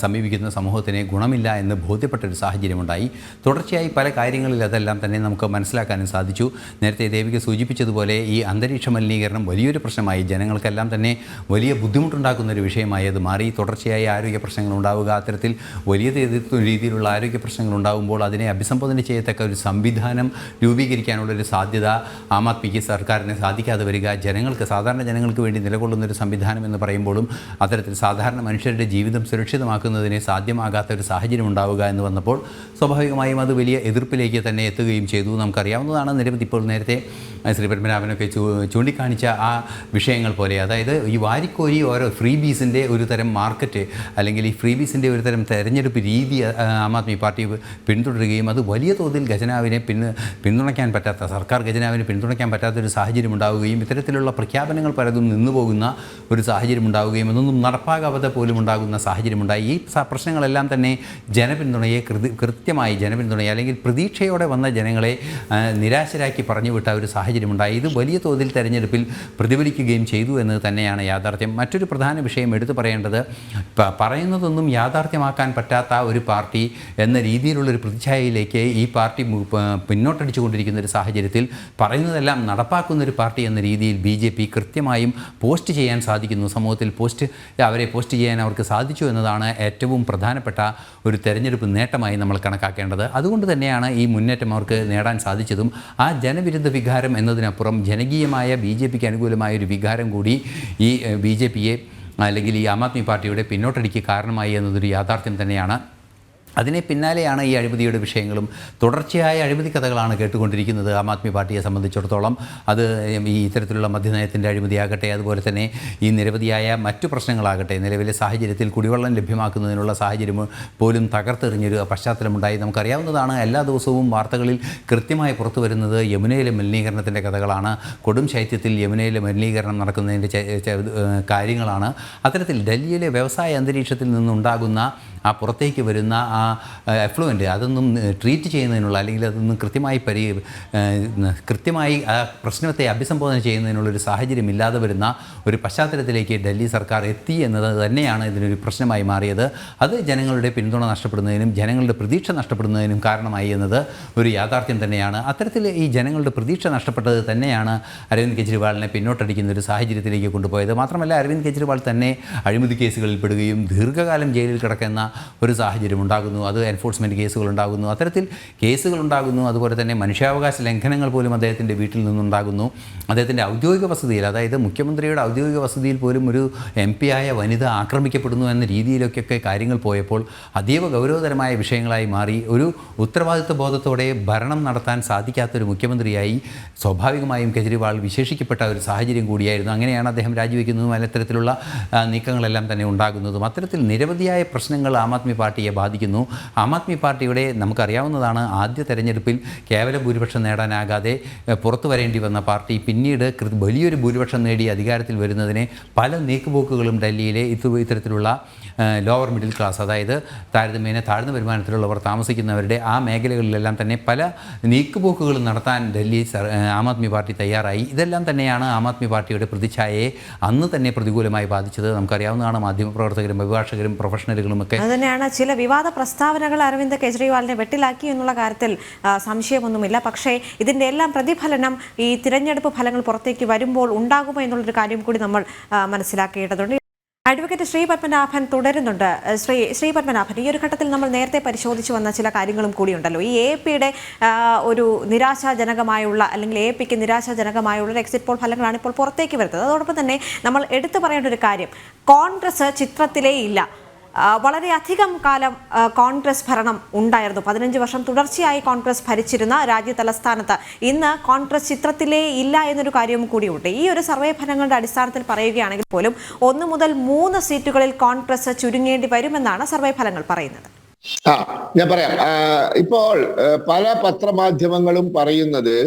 സമീപിക്കുന്ന സമൂഹത്തിന് ഗുണമില്ല എന്ന് ബോധ്യപ്പെട്ടൊരു സാഹചര്യമുണ്ടായി. തുടർച്ചയായി പല കാര്യങ്ങളിൽ അതെല്ലാം തന്നെ നമുക്ക് മനസ്സിലാക്കാനും സാധിച്ചു. നേരത്തെ ദേവിക സൂചിപ്പിച്ചതുപോലെ ഈ അന്തരീക്ഷ മലിനീകരണം വലിയൊരു പ്രശ്നമായി, ജനങ്ങൾക്കെല്ലാം തന്നെ വലിയ ബുദ്ധിമുട്ടുണ്ടാക്കുന്ന ഒരു വിഷയമായി അത് മാറി. തുടർച്ചയായി ആരോഗ്യ പ്രശ്നങ്ങൾ ഉണ്ടാവുക, അത്തരത്തിൽ വലിയ രീതിയിലുള്ള ആരോഗ്യ പ്രശ്നങ്ങൾ ഉണ്ടാകുമ്പോൾ അതിനെ അഭിസംബോധന ചെയ്യത്തക്ക ഒരു സംവിധാനം രൂപീകരിക്കാനുള്ളൊരു സാധ്യത ആം ആദ്മിക്ക് സർക്കാരിന് സാധിക്കാതെ വരിക, സാധാരണ ജനങ്ങൾക്ക് വേണ്ടി നിലകൊള്ളുന്നൊരു സംവിധാനം എന്ന് പറയുമ്പോഴും അത്തരത്തിൽ സാധാരണ മനുഷ്യരുടെ ജീവിതം സുരക്ഷിതമാക്കുന്നതിന് സാധ്യമാകാത്ത ഒരു സാഹചര്യം ഉണ്ടാവുക എന്ന് വന്നപ്പോൾ സ്വാഭാവികമായും അത് വലിയ എതിർപ്പിലേക്ക് തന്നെ എത്തുകയും ചെയ്തു. നമുക്കറിയാവുന്നതാണ്, നിരവധി ഇപ്പോൾ നേരത്തെ ശ്രീ പത്മനാഭനൊക്കെ ചൂണ്ടിക്കാണിച്ച ആ വിഷയങ്ങൾ പോലെ, അതായത് ഈ വാരിക്കോരി ഓരോ ഫ്രീ ബീസിൻ്റെ ഒരു തരം മാർക്കറ്റ് അല്ലെങ്കിൽ ഈ ഫ്രീ ബീസിൻ്റെ ഒരു തരം തെരഞ്ഞെടുപ്പ് രീതി ആം ആദ്മി പാർട്ടി പിന്തുടരുകയും അത് വലിയ തോതിൽ ഖജനാവിനെ പിന്തുണ പിന്തുണയ്ക്കാൻ പറ്റാത്ത, സർക്കാർ ഖജനാവിന് പിന്തുണയ്ക്കാൻ പറ്റാത്തൊരു സാഹചര്യം ഉണ്ടാവുകയും ഇത്തരത്തിലുള്ള പ്രഖ്യാപനങ്ങൾ പലതും നിന്നുപോകുന്ന ഒരു സാഹചര്യം ഉണ്ടാവുകയും അതൊന്നും നടപ്പാകാതെ പോലും ഉണ്ടാകുന്ന സാഹചര്യമുണ്ടായി. ഈ പ്രശ്നങ്ങളെല്ലാം തന്നെ ജനപിന്തുണയെ കൃത്യമായി ജനപിന്തുണയെ അല്ലെങ്കിൽ പ്രതീക്ഷയോടെ വന്ന ജനങ്ങളെ നിരാശരാക്കി പറഞ്ഞുവിട്ട ഒരു സാഹചര്യമുണ്ടായി. ഇത് വലിയ തോതിൽ തെരഞ്ഞെടുപ്പിൽ പ്രതിഫലിക്കുകയും ചെയ്തു എന്നത് തന്നെയാണ് യാഥാർത്ഥ്യം. മറ്റൊരു പ്രധാന വിഷയം എടുത്തു പറയേണ്ടത്, പറയുന്നതൊന്നും യാഥാർത്ഥ്യമാക്കാൻ പറ്റാത്ത ഒരു പാർട്ടി എന്ന രീതിയിലുള്ളൊരു പ്രതിച്ഛായയിലേക്ക് ഈ പാർട്ടി പിന്നോട്ടടിച്ചുകൊണ്ടിരിക്കുന്ന ഒരു സാഹചര്യത്തിൽ പറയുന്നതെല്ലാം നടപ്പാക്കുന്നൊരു പാർട്ടി എന്ന രീതിയിൽ BJP കൃത്യമായും പോസ്റ്റ് ചെയ്യാൻ സാധിക്കുന്നു. സമൂഹത്തിൽ അവരെ പോസ്റ്റ് ചെയ്യാൻ അവർക്ക് സാധിച്ചു എന്നതാണ് ഏറ്റവും പ്രധാനപ്പെട്ട ഒരു തെരഞ്ഞെടുപ്പ് നേട്ടമായി നമ്മൾ കണക്കാക്കേണ്ടത്. അതുകൊണ്ട് തന്നെയാണ് ഈ മുന്നേറ്റം അവർക്ക് നേടാൻ സാധിച്ചതും. ആ ജനവിരുദ്ധ വികാരം എന്നതിനപ്പുറം ജനകീയമായ BJPക്ക് അനുകൂലമായ ഒരു വികാരം കൂടി ഈ BJPയെ അല്ലെങ്കിൽ ഈ ആം ആദ്മി പാർട്ടിയുടെ പിന്നോട്ടടിക്ക് കാരണമായി എന്നതൊരു യാഥാർത്ഥ്യം തന്നെയാണ്. അതിനെ പിന്നാലെയാണ് ഈ അഴിമതിയുടെ വിഷയങ്ങളും തുടർച്ചയായ അഴിമതി കഥകളാണ് കേട്ടുകൊണ്ടിരിക്കുന്നത് ആം ആദ്മി പാർട്ടിയെ സംബന്ധിച്ചിടത്തോളം. അത് ഈ ഇത്തരത്തിലുള്ള മദ്യനയത്തിൻ്റെ അഴിമതിയാകട്ടെ, അതുപോലെ തന്നെ ഈ നിരവധിയായ മറ്റു പ്രശ്നങ്ങളാകട്ടെ, നിലവിലെ സാഹചര്യത്തിൽ കുടിവെള്ളം ലഭ്യമാക്കുന്നതിനുള്ള സാഹചര്യം പോലും തകർത്തെറിഞ്ഞൊരു പശ്ചാത്തലമുണ്ടായി. നമുക്കറിയാവുന്നതാണ്, എല്ലാ ദിവസവും വാർത്തകളിൽ കൃത്യമായി പുറത്തു വരുന്നത് യമുനയിലെ മലിനീകരണത്തിൻ്റെ കഥകളാണ്. കൊടും ശൈത്യത്തിൽ യമുനയിലെ മലിനീകരണം നടക്കുന്നതിൻ്റെ കാര്യങ്ങളാണ്. അത്തരത്തിൽ ഡൽഹിയിലെ വ്യവസായ അന്തരീക്ഷത്തിൽ നിന്നുണ്ടാകുന്ന ആ പുറത്തേക്ക് വരുന്ന ആ എഫ്ലുവൻ്റ് അതൊന്നും ട്രീറ്റ് ചെയ്യുന്നതിനുള്ള അല്ലെങ്കിൽ അതൊന്നും കൃത്യമായി ആ പ്രശ്നത്തെ അഭിസംബോധന ചെയ്യുന്നതിനുള്ളൊരു സാഹചര്യം ഇല്ലാതെ വരുന്ന ഒരു പശ്ചാത്തലത്തിലേക്ക് ഡൽഹി സർക്കാർ എത്തി എന്നത് തന്നെയാണ് ഇതിനൊരു പ്രശ്നമായി മാറിയത്. അത് ജനങ്ങളുടെ പിന്തുണ നഷ്ടപ്പെടുന്നതിനും ജനങ്ങളുടെ പ്രതീക്ഷ നഷ്ടപ്പെടുന്നതിനും കാരണമായി എന്നത് ഒരു യാഥാർത്ഥ്യം തന്നെയാണ്. അത്തരത്തിൽ ഈ ജനങ്ങളുടെ പ്രതീക്ഷ നഷ്ടപ്പെട്ടത് തന്നെയാണ് അരവിന്ദ് കെജ്രിവാളിനെ പിന്നോട്ടടിക്കുന്ന ഒരു സാഹചര്യത്തിലേക്ക് കൊണ്ടുപോയത്. മാത്രമല്ല, അരവിന്ദ് കെജ്രിവാൾ തന്നെ അഴിമതി കേസുകളിൽ പെടുകയും ദീർഘകാലം ജയിലിൽ കിടക്കുന്ന ഒരു സാഹചര്യം ഉണ്ടാകുന്നു. അത് എൻഫോഴ്സ്മെൻറ്റ് കേസുകളുണ്ടാകുന്നു, അത്തരത്തിൽ കേസുകളുണ്ടാകുന്നു. അതുപോലെ തന്നെ മനുഷ്യാവകാശ ലംഘനങ്ങൾ പോലും അദ്ദേഹത്തിൻ്റെ വീട്ടിൽ നിന്നുണ്ടാകുന്നു. അദ്ദേഹത്തിൻ്റെ ഔദ്യോഗിക വസതിയിൽ, അതായത് മുഖ്യമന്ത്രിയുടെ ഔദ്യോഗിക വസതിയിൽ പോലും ഒരു MP ആയ വനിത ആക്രമിക്കപ്പെടുന്നു എന്ന രീതിയിലൊക്കെ കാര്യങ്ങൾ പോയപ്പോൾ അതീവ ഗൗരവതരമായ വിഷയങ്ങളായി മാറി. ഒരു ഉത്തരവാദിത്വ ബോധത്തോടെ ഭരണം നടത്താൻ സാധിക്കാത്തൊരു മുഖ്യമന്ത്രിയായി സ്വാഭാവികമായും കെജ്രിവാൾ വിശേഷിക്കപ്പെട്ട ഒരു സാഹചര്യം കൂടിയായിരുന്നു. അങ്ങനെയാണ് അദ്ദേഹം രാജിവെക്കുന്നതും അത്തരത്തിലുള്ള നീക്കങ്ങളെല്ലാം തന്നെ ഉണ്ടാകുന്നതും. അത്തരത്തിൽ നിരവധിയായ പ്രശ്നങ്ങൾ ആം ആദ്മി പാർട്ടിയെ ബാധിക്കുന്നു. ആം ആദ്മി പാർട്ടിയുടെ നമുക്കറിയാവുന്നതാണ്, ആദ്യ തെരഞ്ഞെടുപ്പിൽ കേവല ഭൂരിപക്ഷം നേടാനാകാതെ പുറത്തു വരേണ്ടി വന്ന പാർട്ടി പിന്നീട് വലിയൊരു ഭൂരിപക്ഷം നേടി അധികാരത്തിൽ വരുന്നതിനെ പല നീക്കുപോക്കുകളും ഡൽഹിയിലെ ഇത്തരത്തിലുള്ള ലോവർ മിഡിൽ ക്ലാസ്, അതായത് താരതമ്യേന താഴ്ന്ന വരുമാനത്തിലുള്ളവർ താമസിക്കുന്നവരുടെ ആ മേഖലകളിലെല്ലാം തന്നെ പല നീക്കുപോക്കുകളും നടത്താൻ ഡൽഹി ആം ആദ്മി പാർട്ടി തയ്യാറായി. ഇതെല്ലാം തന്നെയാണ് ആം ആദ്മി പാർട്ടിയുടെ പ്രതിച്ഛായയെ അന്ന് തന്നെ പ്രതികൂലമായി ബാധിച്ചത്. നമുക്കറിയാവുന്നതാണ്, മാധ്യമപ്രവർത്തകരും അഭിഭാഷകരും പ്രൊഫഷണലുകളുമൊക്കെ അതുതന്നെയാണ് ചില വിവാദ പ്രസ്താവനകൾ അരവിന്ദ് കെജ്രിവാളിനെ വെട്ടിലാക്കി എന്നുള്ള കാര്യത്തിൽ സംശയമൊന്നുമില്ല. പക്ഷേ ഇതിൻ്റെ എല്ലാം പ്രതിഫലനം ഈ തിരഞ്ഞെടുപ്പ് ഫലങ്ങൾ പുറത്തേക്ക് വരുമ്പോൾ ഉണ്ടാകുമോ എന്നുള്ളൊരു കാര്യം കൂടി നമ്മൾ മനസ്സിലാക്കേണ്ടതുണ്ട്. അഡ്വക്കേറ്റ് ശ്രീ പത്മനാഭൻ തുടരുന്നുണ്ട്. ശ്രീ പത്മനാഭൻ, ഈ ഒരു ഘട്ടത്തിൽ നമ്മൾ നേരത്തെ പരിശോധിച്ചു വന്ന ചില കാര്യങ്ങളും കൂടിയുണ്ടല്ലോ. ഈ AAPയുടെ ഒരു നിരാശാജനകമായുള്ള അല്ലെങ്കിൽ AAPക്ക് നിരാശാജനകമായുള്ള എക്സിറ്റ് പോൾ ഫലങ്ങളാണ് ഇപ്പോൾ പുറത്തേക്ക് വരുന്നത്. അതോടൊപ്പം തന്നെ നമ്മൾ എടുത്തു പറയേണ്ട ഒരു കാര്യം, കോൺഗ്രസ് ചിത്രത്തിലേ ഇല്ല. വളരെയധികം കാലം കോൺഗ്രസ് ഭരണം ഉണ്ടായിരുന്നു. 15 വർഷം തുടർച്ചയായി കോൺഗ്രസ് ഭരിച്ചിരുന്ന രാജ്യ തലസ്ഥാനത്ത് ഇന്ന് കോൺഗ്രസ് ചിത്രത്തിലേ ഇല്ല എന്നൊരു കാര്യവും കൂടിയുണ്ട്. ഈ ഒരു സർവേ ഫലങ്ങളുടെ അടിസ്ഥാനത്തിൽ പറയുകയാണെങ്കിൽ പോലും 1 മുതൽ 3 സീറ്റുകളിൽ കോൺഗ്രസ് ചുരുങ്ങേണ്ടി വരുമെന്നാണ് സർവേ ഫലങ്ങൾ പറയുന്നത്. ഞാൻ പറയാം. ഇപ്പോൾ പല പത്രമാധ്യമങ്ങളും പറയുന്നത്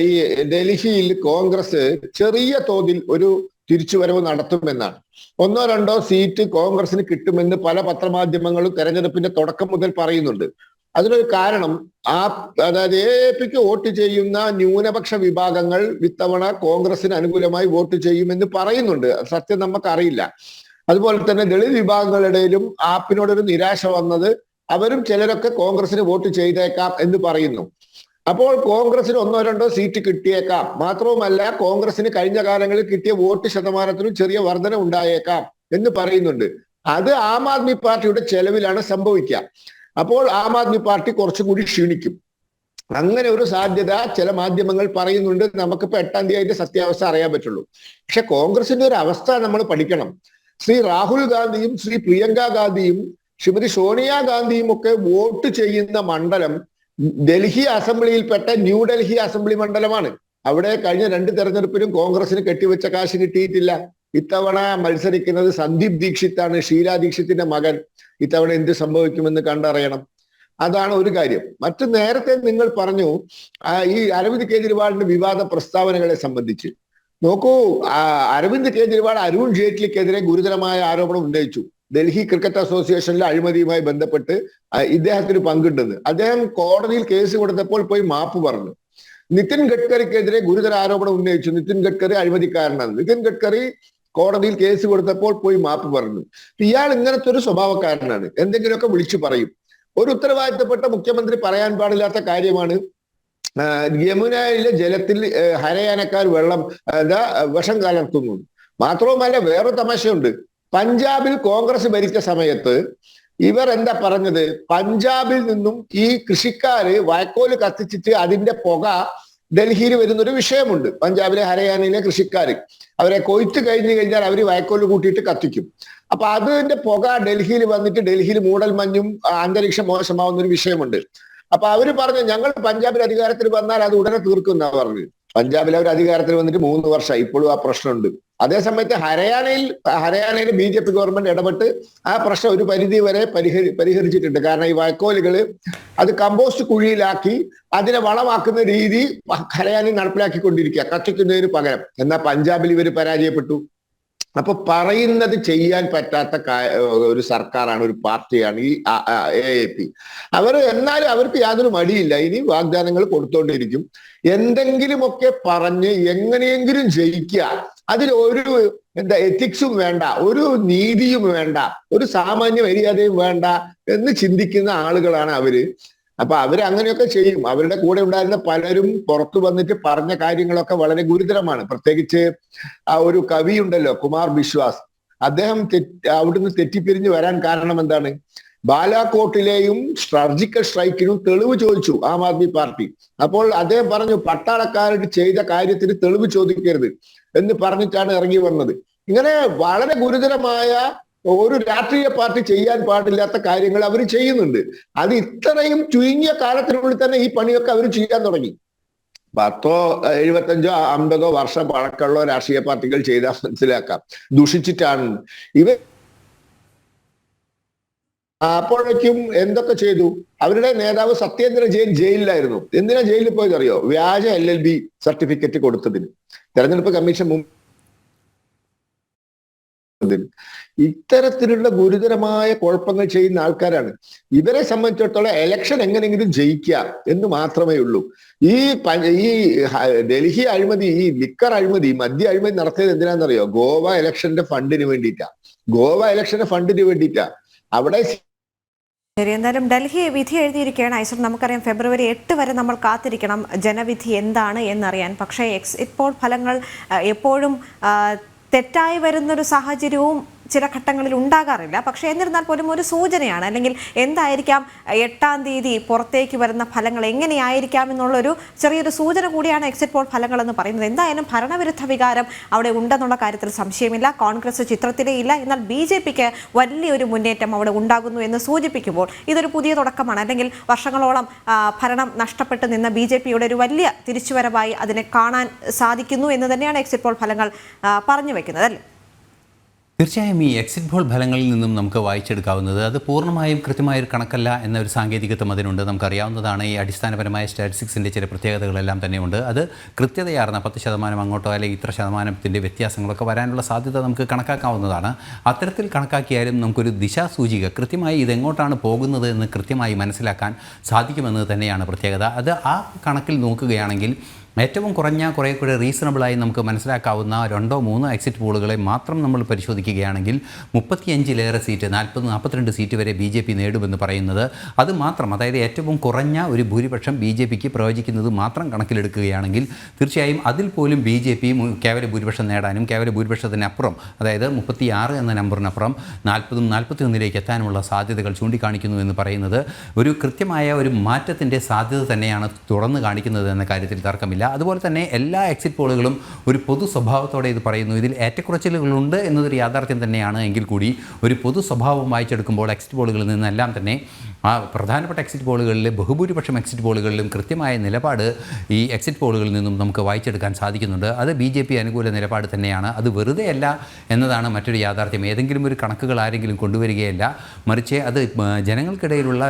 ഈ ഡൽഹിയിൽ കോൺഗ്രസ് ചെറിയ തോതിൽ ഒരു തിരിച്ചുവരവ് നടത്തുമെന്നാണ്. 1-2 സീറ്റ് കോൺഗ്രസിന് കിട്ടുമെന്ന് പല പത്രമാധ്യമങ്ങളും തെരഞ്ഞെടുപ്പിന്റെ തുടക്കം മുതൽ പറയുന്നുണ്ട്. അതിനൊരു കാരണം, അതായത് AAPക്ക് വോട്ട് ചെയ്യുന്ന ന്യൂനപക്ഷ വിഭാഗങ്ങൾ ഇത്തവണ കോൺഗ്രസിന് അനുകൂലമായി വോട്ട് ചെയ്യുമെന്ന് പറയുന്നുണ്ട്. സത്യം നമുക്കറിയില്ല. അതുപോലെ തന്നെ ദളിത് വിഭാഗങ്ങളുടെയിലും ആപ്പിനോടൊരു നിരാശ വന്നത്, അവരും ചിലരൊക്കെ കോൺഗ്രസിന് വോട്ട് ചെയ്തേക്കാം എന്ന് പറയുന്നു. അപ്പോൾ കോൺഗ്രസിന് 1-2 സീറ്റ് കിട്ടിയേക്കാം. മാത്രവുമല്ല, കോൺഗ്രസിന് കഴിഞ്ഞ കാലങ്ങളിൽ കിട്ടിയ വോട്ട് ശതമാനത്തിനും ചെറിയ വർധന ഉണ്ടായേക്കാം എന്ന് പറയുന്നുണ്ട്. അത് ആം ആദ്മി പാർട്ടിയുടെ ചെലവിലാണ് സംഭവിക്കുക. അപ്പോൾ ആം ആദ്മി പാർട്ടി കുറച്ചുകൂടി ക്ഷീണിക്കും. അങ്ങനെ ഒരു സാധ്യത ചില മാധ്യമങ്ങൾ പറയുന്നുണ്ട്. നമുക്കിപ്പോ 8-ാം തീയതി അതിന്റെ സത്യാവസ്ഥ അറിയാൻ പറ്റുള്ളൂ. പക്ഷെ കോൺഗ്രസിന്റെ ഒരു അവസ്ഥ നമ്മൾ പഠിക്കണം. ശ്രീ രാഹുൽ ഗാന്ധിയും ശ്രീ പ്രിയങ്ക ഗാന്ധിയും ശ്രീമതി സോണിയാഗാന്ധിയും ഒക്കെ വോട്ട് ചെയ്യുന്ന മണ്ഡലം ഡൽഹി അസംബ്ലിയിൽപ്പെട്ട ന്യൂഡൽഹി അസംബ്ലി മണ്ഡലമാണ്. അവിടെ കഴിഞ്ഞ 2 തെരഞ്ഞെടുപ്പിലും കോൺഗ്രസിന് കെട്ടിവെച്ച കാശ് കിട്ടിയിട്ടില്ല. ഇത്തവണ മത്സരിക്കുന്നത് സന്ദീപ് ദീക്ഷിത്താണ്, ഷീല ദീക്ഷിത്തിന്റെ മകൻ. ഇത്തവണ എന്ത് സംഭവിക്കുമെന്ന് കണ്ടറിയണം. അതാണ് ഒരു കാര്യം. നേരത്തെ നിങ്ങൾ പറഞ്ഞു ഈ അരവിന്ദ് കെജ്രിവാളിന്റെ വിവാദ പ്രസ്താവനകളെ സംബന്ധിച്ച്. നോക്കൂ, അരവിന്ദ് കെജ്രിവാൾ അരുൺ ജെയ്റ്റ്ലിക്കെതിരെ ഗുരുതരമായ ആരോപണം ഉന്നയിച്ചു. ഡൽഹി ക്രിക്കറ്റ് അസോസിയേഷനിലെ അഴിമതിയുമായി ബന്ധപ്പെട്ട് ഇദ്ദേഹത്തിന് പങ്കുണ്ടെന്ന്. അദ്ദേഹം കോടതിയിൽ കേസ് കൊടുത്തപ്പോൾ പോയി മാപ്പ് പറഞ്ഞു. നിതിൻ ഗഡ്കരിക്കെതിരെ ഗുരുതര ആരോപണം ഉന്നയിച്ചു. നിതിൻ ഗഡ്കരി അഴിമതിക്കാരനാണ്. നിതിൻ ഗഡ്കരി കോടതിയിൽ കേസ് കൊടുത്തപ്പോൾ പോയി മാപ്പ് പറഞ്ഞു. ഇയാൾ ഇങ്ങനത്തെ ഒരു സ്വഭാവക്കാരനാണ്. എന്തെങ്കിലുമൊക്കെ വിളിച്ചു പറയും. ഒരു ഉത്തരവാദിത്തപ്പെട്ട മുഖ്യമന്ത്രി പറയാൻ പാടില്ലാത്ത കാര്യമാണ് യമുനയിലെ ജലത്തിൽ ഹരയാനക്കാർ വിഷം കലർത്തുന്നു. മാത്രവുമല്ല, വേറൊരു തമാശയുണ്ട്. പഞ്ചാബിൽ കോൺഗ്രസ് ഭരിച്ച സമയത്ത് ഇവർ എന്താ പറഞ്ഞത്? പഞ്ചാബിൽ നിന്നും ഈ കൃഷിക്കാര് വൈക്കോല് കത്തിച്ചിട്ട് അതിന്റെ പുക ഡൽഹിയിൽ വരുന്നൊരു വിഷയമുണ്ട്. പഞ്ചാബിലെ ഹരിയാനയിലെ കൃഷിക്കാർ അവരെ കൊയ്ത്ത് കഴിഞ്ഞു കഴിഞ്ഞാൽ അവർ വൈക്കോല് കൂട്ടിയിട്ട് കത്തിക്കും. അപ്പൊ അതിന്റെ പുക ഡൽഹിയിൽ വന്നിട്ട് ഡൽഹിയിൽ മൂടൽമഞ്ഞും അന്തരീക്ഷം മോശമാവുന്ന ഒരു വിഷയമുണ്ട്. അപ്പൊ അവര് പറഞ്ഞു, ഞങ്ങൾ പഞ്ചാബിൽ അധികാരത്തിൽ വന്നാൽ അത് ഉടനെ തീർക്കും എന്നാ പറഞ്ഞു. പഞ്ചാബിൽ അവർ അധികാരത്തിൽ വന്നിട്ട് 3 വർഷമായി. ഇപ്പോഴും ആ പ്രശ്നമുണ്ട്. അതേസമയത്ത് ഹരിയാനയിൽ BJP ഗവൺമെന്റ് ഇടപെട്ട് ആ പ്രശ്നം ഒരു പരിധി വരെ പരിഹരിച്ചിട്ടുണ്ട്. കാരണം ഈ വൈക്കോലുകള് അത് കമ്പോസ്റ്റ് കുഴിയിലാക്കി അതിനെ വളമാക്കുന്ന രീതി ഹരിയാനയിൽ നടപ്പിലാക്കിക്കൊണ്ടിരിക്കുക, കത്തിക്കുന്നതിന് പകരം. എന്നാൽ പഞ്ചാബിൽ ഇവർ പരാജയപ്പെട്ടു. അപ്പൊ പറയുന്നത് ചെയ്യാൻ പറ്റാത്ത ഒരു സർക്കാരാണ്, ഒരു പാർട്ടിയാണ് ഈ AAP. എന്നാലും അവർക്ക് യാതൊരു മടിയില്ല. ഇനി വാഗ്ദാനങ്ങൾ കൊടുത്തോണ്ടിരിക്കും. എന്തെങ്കിലുമൊക്കെ പറഞ്ഞ് എങ്ങനെയെങ്കിലും ജയിക്കുക. അതിൽ ഒരു എത്തിക്സും വേണ്ട, ഒരു നീതിയും വേണ്ട, ഒരു സാമാന്യ മര്യാദയും വേണ്ട എന്ന് ചിന്തിക്കുന്ന ആളുകളാണ് അവര്. അപ്പൊ അങ്ങനെയൊക്കെ ചെയ്യും. അവരുടെ കൂടെ ഉണ്ടായിരുന്ന പലരും പുറത്തു വന്നിട്ട് പറഞ്ഞ കാര്യങ്ങളൊക്കെ വളരെ ഗുരുതരമാണ്. പ്രത്യേകിച്ച് ആ ഒരു കവി ഉണ്ടല്ലോ, കുമാർ ബിശ്വാസ്. അദ്ദേഹം അവിടുന്ന് തെറ്റിപ്പിരിഞ്ഞു വരാൻ കാരണം എന്താണ്? ബാലാകോട്ടിലെയും സർജിക്കൽ സ്ട്രൈക്കിനും തെളിവ് ചോദിച്ചു ആം ആദ്മി പാർട്ടി. അപ്പോൾ അദ്ദേഹം പറഞ്ഞു, പട്ടാളക്കാരോട് ചെയ്ത കാര്യത്തിന് തെളിവ് ചോദിക്കരുത് എന്ന് പറഞ്ഞിട്ടാണ് ഇറങ്ങി വന്നത്. ഇങ്ങനെ വളരെ ഗുരുതരമായ ഒരു രാഷ്ട്രീയ പാർട്ടി ചെയ്യാൻ പാടില്ലാത്ത കാര്യങ്ങൾ അവർ ചെയ്യുന്നുണ്ട്. അത് ഇത്രയും ചുരുങ്ങിയ കാലത്തിനുള്ളിൽ തന്നെ ഈ പണിയൊക്കെ അവർ ചെയ്യാൻ തുടങ്ങി. 10, 75, 50 വർഷം പഴക്കമുള്ള രാഷ്ട്രീയ പാർട്ടികൾ ചെയ്താൽ മനസ്സിലാക്കാം ദുഷിച്ചിട്ടാണ് ഇവ. അപ്പോഴേക്കും എന്തൊക്കെ ചെയ്തു? അവരുടെ നേതാവ് സത്യേന്ദ്ര ജെയിൻ ജയിലിലായിരുന്നു. എന്തിനാ ജയിലിൽ പോയത് അറിയോ? വ്യാജ LLB സർട്ടിഫിക്കറ്റ് കൊടുത്തതിന്. തെരഞ്ഞെടുപ്പ് കമ്മീഷൻ ഇത്തരത്തിലുള്ള ഗുരുതരമായ കുഴപ്പങ്ങൾ ചെയ്യുന്ന ആൾക്കാരാണ്. ഇവരെ സംബന്ധിച്ചിടത്തോളം എലക്ഷൻ എങ്ങനെയെങ്കിലും ജയിക്കുക എന്ന് മാത്രമേ ഉള്ളൂ. ഈ ഡൽഹി അഴിമതി, ഈ ലിക്കർ അഴിമതി, മദ്യ അഴിമതി നടത്തിയത് എന്തിനാണെന്നറിയോ? ഗോവ ഇലക്ഷന്റെ ഫണ്ടിന് വേണ്ടിയിട്ടാ. അവിടെ ശരി, എന്തായാലും ഡൽഹി വിധി എഴുതിയിരിക്കുകയാണ്. ഐസർ, നമുക്കറിയാം ഫെബ്രുവരി 8 വരെ നമ്മൾ കാത്തിരിക്കണം ജനവിധി എന്താണ് എന്നറിയാൻ. പക്ഷേ എക്സിറ്റ് പോൾ ഫലങ്ങൾ എപ്പോഴും തെറ്റായി വരുന്നൊരു സാഹചര്യവും ചില ഘട്ടങ്ങളിൽ ഉണ്ടാകാറില്ല. പക്ഷേ എന്നിരുന്നാൽ പോലും ഒരു സൂചനയാണ്, അല്ലെങ്കിൽ എന്തായിരിക്കാം 8-ാം തീയതി പുറത്തേക്ക് വരുന്ന ഫലങ്ങൾ എങ്ങനെയായിരിക്കാം എന്നുള്ളൊരു ചെറിയൊരു സൂചന കൂടിയാണ് എക്സിറ്റ് പോൾ ഫലങ്ങൾ എന്ന് പറയുന്നത്. എന്തായാലും ഭരണവിരുദ്ധ വികാരം അവിടെ ഉണ്ടെന്നുള്ള കാര്യത്തിൽ സംശയമില്ല. കോൺഗ്രസ് ചിത്രത്തിലേ ഇല്ല. എന്നാൽ BJPക്ക് വലിയൊരു മുന്നേറ്റം അവിടെ ഉണ്ടാകുന്നു എന്ന് സൂചിപ്പിക്കുമ്പോൾ ഇതൊരു പുതിയ തുടക്കമാണ്. അല്ലെങ്കിൽ വർഷങ്ങളോളം ഭരണം നഷ്ടപ്പെട്ട് നിന്ന BJPയുടെ ഒരു വലിയ തിരിച്ചുവരവായി അതിനെ കാണാൻ സാധിക്കുന്നു എന്ന് തന്നെയാണ് എക്സിറ്റ് പോൾ ഫലങ്ങൾ പറഞ്ഞു വെക്കുന്നത്, അല്ലേ? തീർച്ചയായും ഈ എക്സിറ്റ് പോൾ ഫലങ്ങളിൽ നിന്നും നമുക്ക് വായിച്ചെടുക്കാവുന്നത് അത് പൂർണ്ണമായും കൃത്യമായൊരു കണക്കല്ല എന്നൊരു സാങ്കേതികത്വം അതിനുണ്ട്. നമുക്കറിയാവുന്നതാണ് ഈ അടിസ്ഥാനപരമായ സ്റ്റാറ്റിസ്റ്റിക്സിൻ്റെ ചില പ്രത്യേകതകളെല്ലാം തന്നെയുണ്ട്. അത് കൃത്യതയാർന്ന 10% അങ്ങോട്ടോ അല്ലെങ്കിൽ ഇത്ര ശതമാനത്തിൻ്റെ വ്യത്യാസങ്ങളൊക്കെ വരാനുള്ള സാധ്യത നമുക്ക് കണക്കാക്കാവുന്നതാണ്. അത്തരത്തിൽ കണക്കാക്കിയാലും നമുക്കൊരു ദിശാസൂചിക കൃത്യമായി ഇതെങ്ങോട്ടാണ് പോകുന്നത് എന്ന് കൃത്യമായി മനസ്സിലാക്കാൻ സാധിക്കുമെന്നത് തന്നെയാണ് പ്രത്യേകത. അത് ആ കണക്കിൽ നോക്കുകയാണെങ്കിൽ ഏറ്റവും കുറഞ്ഞ കുറേ കൂടെ റീസണബിളായി നമുക്ക് മനസ്സിലാക്കാവുന്ന 2-3 എക്സിറ്റ് പോളുകളെ മാത്രം നമ്മൾ പരിശോധിക്കുകയാണെങ്കിൽ 35-ലേറെ സീറ്റ്, 40-42 സീറ്റ് വരെ BJP നേടുമെന്ന് പറയുന്നത് അത് മാത്രം, അതായത് ഏറ്റവും കുറഞ്ഞ ഒരു ഭൂരിപക്ഷം BJPക്ക് പ്രവചിക്കുന്നത് മാത്രം കണക്കിലെടുക്കുകയാണെങ്കിൽ തീർച്ചയായും അതിൽ പോലും BJP കേവല ഭൂരിപക്ഷം നേടാനും കേവല ഭൂരിപക്ഷത്തിനപ്പുറം, അതായത് 36 എന്ന നമ്പറിനപ്പുറം 40-41 എത്താനുമുള്ള സാധ്യതകൾ ചൂണ്ടിക്കാണിക്കുന്നു എന്ന് പറയുന്നത് ഒരു കൃത്യമായ ഒരു മാറ്റത്തിൻ്റെ സാധ്യത തന്നെയാണ് തുറന്നു കാണിക്കുന്നത് എന്ന കാര്യത്തിൽ തർക്കമില്ല. അതുപോലെ തന്നെ എല്ലാ എക്സിറ്റ് പോളുകളും ഒരു പൊതു സ്വഭാവത്തോടെ ഇത് പറയുന്നു. ഇതിൽ ഏറ്റക്കുറച്ചിലുകളുണ്ട് എന്നതൊരു യാഥാർത്ഥ്യം തന്നെയാണ്. എങ്കിൽ കൂടി ഒരു പൊതു സ്വഭാവം വായിച്ചെടുക്കുമ്പോൾ എക്സിറ്റ് പോളുകളിൽ നിന്നെല്ലാം തന്നെ ആ പ്രധാനപ്പെട്ട എക്സിറ്റ് പോളുകളിലെ ബഹുഭൂരിപക്ഷം എക്സിറ്റ് പോളുകളിലും കൃത്യമായ നിലപാട് ഈ എക്സിറ്റ് പോളുകളിൽ നിന്നും നമുക്ക് വായിച്ചെടുക്കാൻ സാധിക്കുന്നുണ്ട്. അത് BJP അനുകൂല നിലപാട് തന്നെയാണ്. അത് വെറുതെ അല്ല എന്നതാണ് മറ്റൊരു യാഥാർത്ഥ്യം. ഏതെങ്കിലും ഒരു കണക്കുകൾ ആരെങ്കിലും കൊണ്ടുവരികയല്ല, മറിച്ച് അത് ജനങ്ങൾക്കിടയിലുള്ള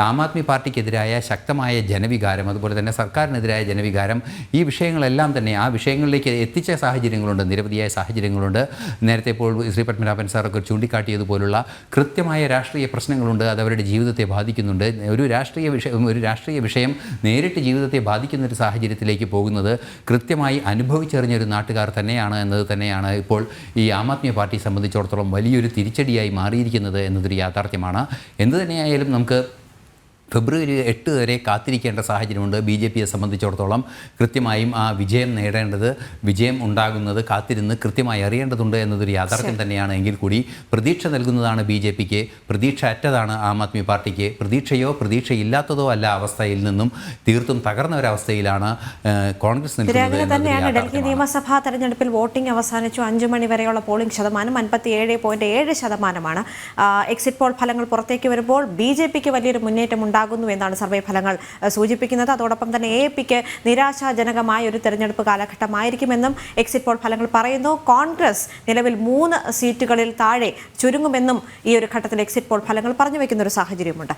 ആം ആദ്മി പാർട്ടിക്കെതിരായ ശക്തമായ ജനവികാരം, അതുപോലെ തന്നെ സർക്കാരിനെതിരായ ജനവികാരം, ഈ വിഷയങ്ങളെല്ലാം തന്നെ ആ വിഷയങ്ങളിലേക്ക് എത്തിച്ച സാഹചര്യങ്ങളുണ്ട്, നിരവധിയായ സാഹചര്യങ്ങളുണ്ട്. നേരത്തെ ഇപ്പോൾ ശ്രീ പത്മനാഭൻ സാറൊക്കെ ചൂണ്ടിക്കാട്ടിയതുപോലുള്ള കൃത്യമായ രാഷ്ട്രീയ പ്രശ്നങ്ങളുണ്ട്. അത് അവരുടെ ജീവിതത്തെ ബാധിക്കുന്നുണ്ട്. ഒരു രാഷ്ട്രീയ വിഷയം നേരിട്ട് ജീവിതത്തെ ബാധിക്കുന്ന ഒരു സാഹചര്യത്തിലേക്ക് പോകുന്നത് കൃത്യമായി അനുഭവിച്ചറിഞ്ഞൊരു നാട്ടുകാർ തന്നെയാണ് എന്നത് തന്നെയാണ് ഇപ്പോൾ ഈ ആം ആദ്മി പാർട്ടിയെ സംബന്ധിച്ചിടത്തോളം വലിയൊരു തിരിച്ചടിയായി മാറിയിരിക്കുന്നത് എന്നതൊരു യാഥാർത്ഥ്യമാണ്. എന്തു തന്നെയായാലും നമുക്ക് ഫെബ്രുവരി 8 വരെ കാത്തിരിക്കേണ്ട സാഹചര്യമുണ്ട്. BJPയെ സംബന്ധിച്ചിടത്തോളം കൃത്യമായും ആ വിജയം നേടേണ്ടത്, വിജയം ഉണ്ടാകുന്നത് കാത്തിരുന്ന് കൃത്യമായി അറിയേണ്ടതുണ്ട് എന്നതൊരു യാഥാർത്ഥ്യം തന്നെയാണ്. എങ്കിൽ കൂടി പ്രതീക്ഷ നൽകുന്നതാണ് BJPക്ക്, പ്രതീക്ഷ അറ്റതാണ് ആം ആദ്മി പാർട്ടിക്ക്. പ്രതീക്ഷയോ പ്രതീക്ഷയില്ലാത്തതോ അല്ല അവസ്ഥയിൽ നിന്നും തീർത്തും തകർന്ന ഒരവസ്ഥയിലാണ് കോൺഗ്രസ് നിൽക്കുന്നത്. തന്നെയാണ് ഡൽഹി നിയമസഭാ തെരഞ്ഞെടുപ്പിൽ വോട്ടിംഗ് അവസാനിച്ചു. 5 മണി വരെയുള്ള പോളിംഗ് ശതമാനം 57.7%. എക്സിറ്റ് പോൾ ഫലങ്ങൾ പുറത്തേക്ക് വരുമ്പോൾ BJPക്ക് വലിയൊരു മുന്നേറ്റം ഉണ്ടാകുന്നു എന്നാണ് സർവേ ഫലങ്ങൾ സൂചിപ്പിക്കുന്നത്. അതോടൊപ്പം തന്നെ AAPക്ക് നിരാശാജനകമായ ഒരു തെരഞ്ഞെടുപ്പ് കാലഘട്ടമായിരിക്കുമെന്നും എക്സിറ്റ് പോൾ ഫലങ്ങൾ പറയുന്നു. കോൺഗ്രസ് നിലവിൽ 3 സീറ്റുകളിൽ താഴെ ചുരുങ്ങുമെന്നും ഈ ഒരു ഘട്ടത്തിൽ എക്സിറ്റ് പോൾ ഫലങ്ങൾ പറഞ്ഞു വയ്ക്കുന്ന ഒരു സാഹചര്യമുണ്ട്.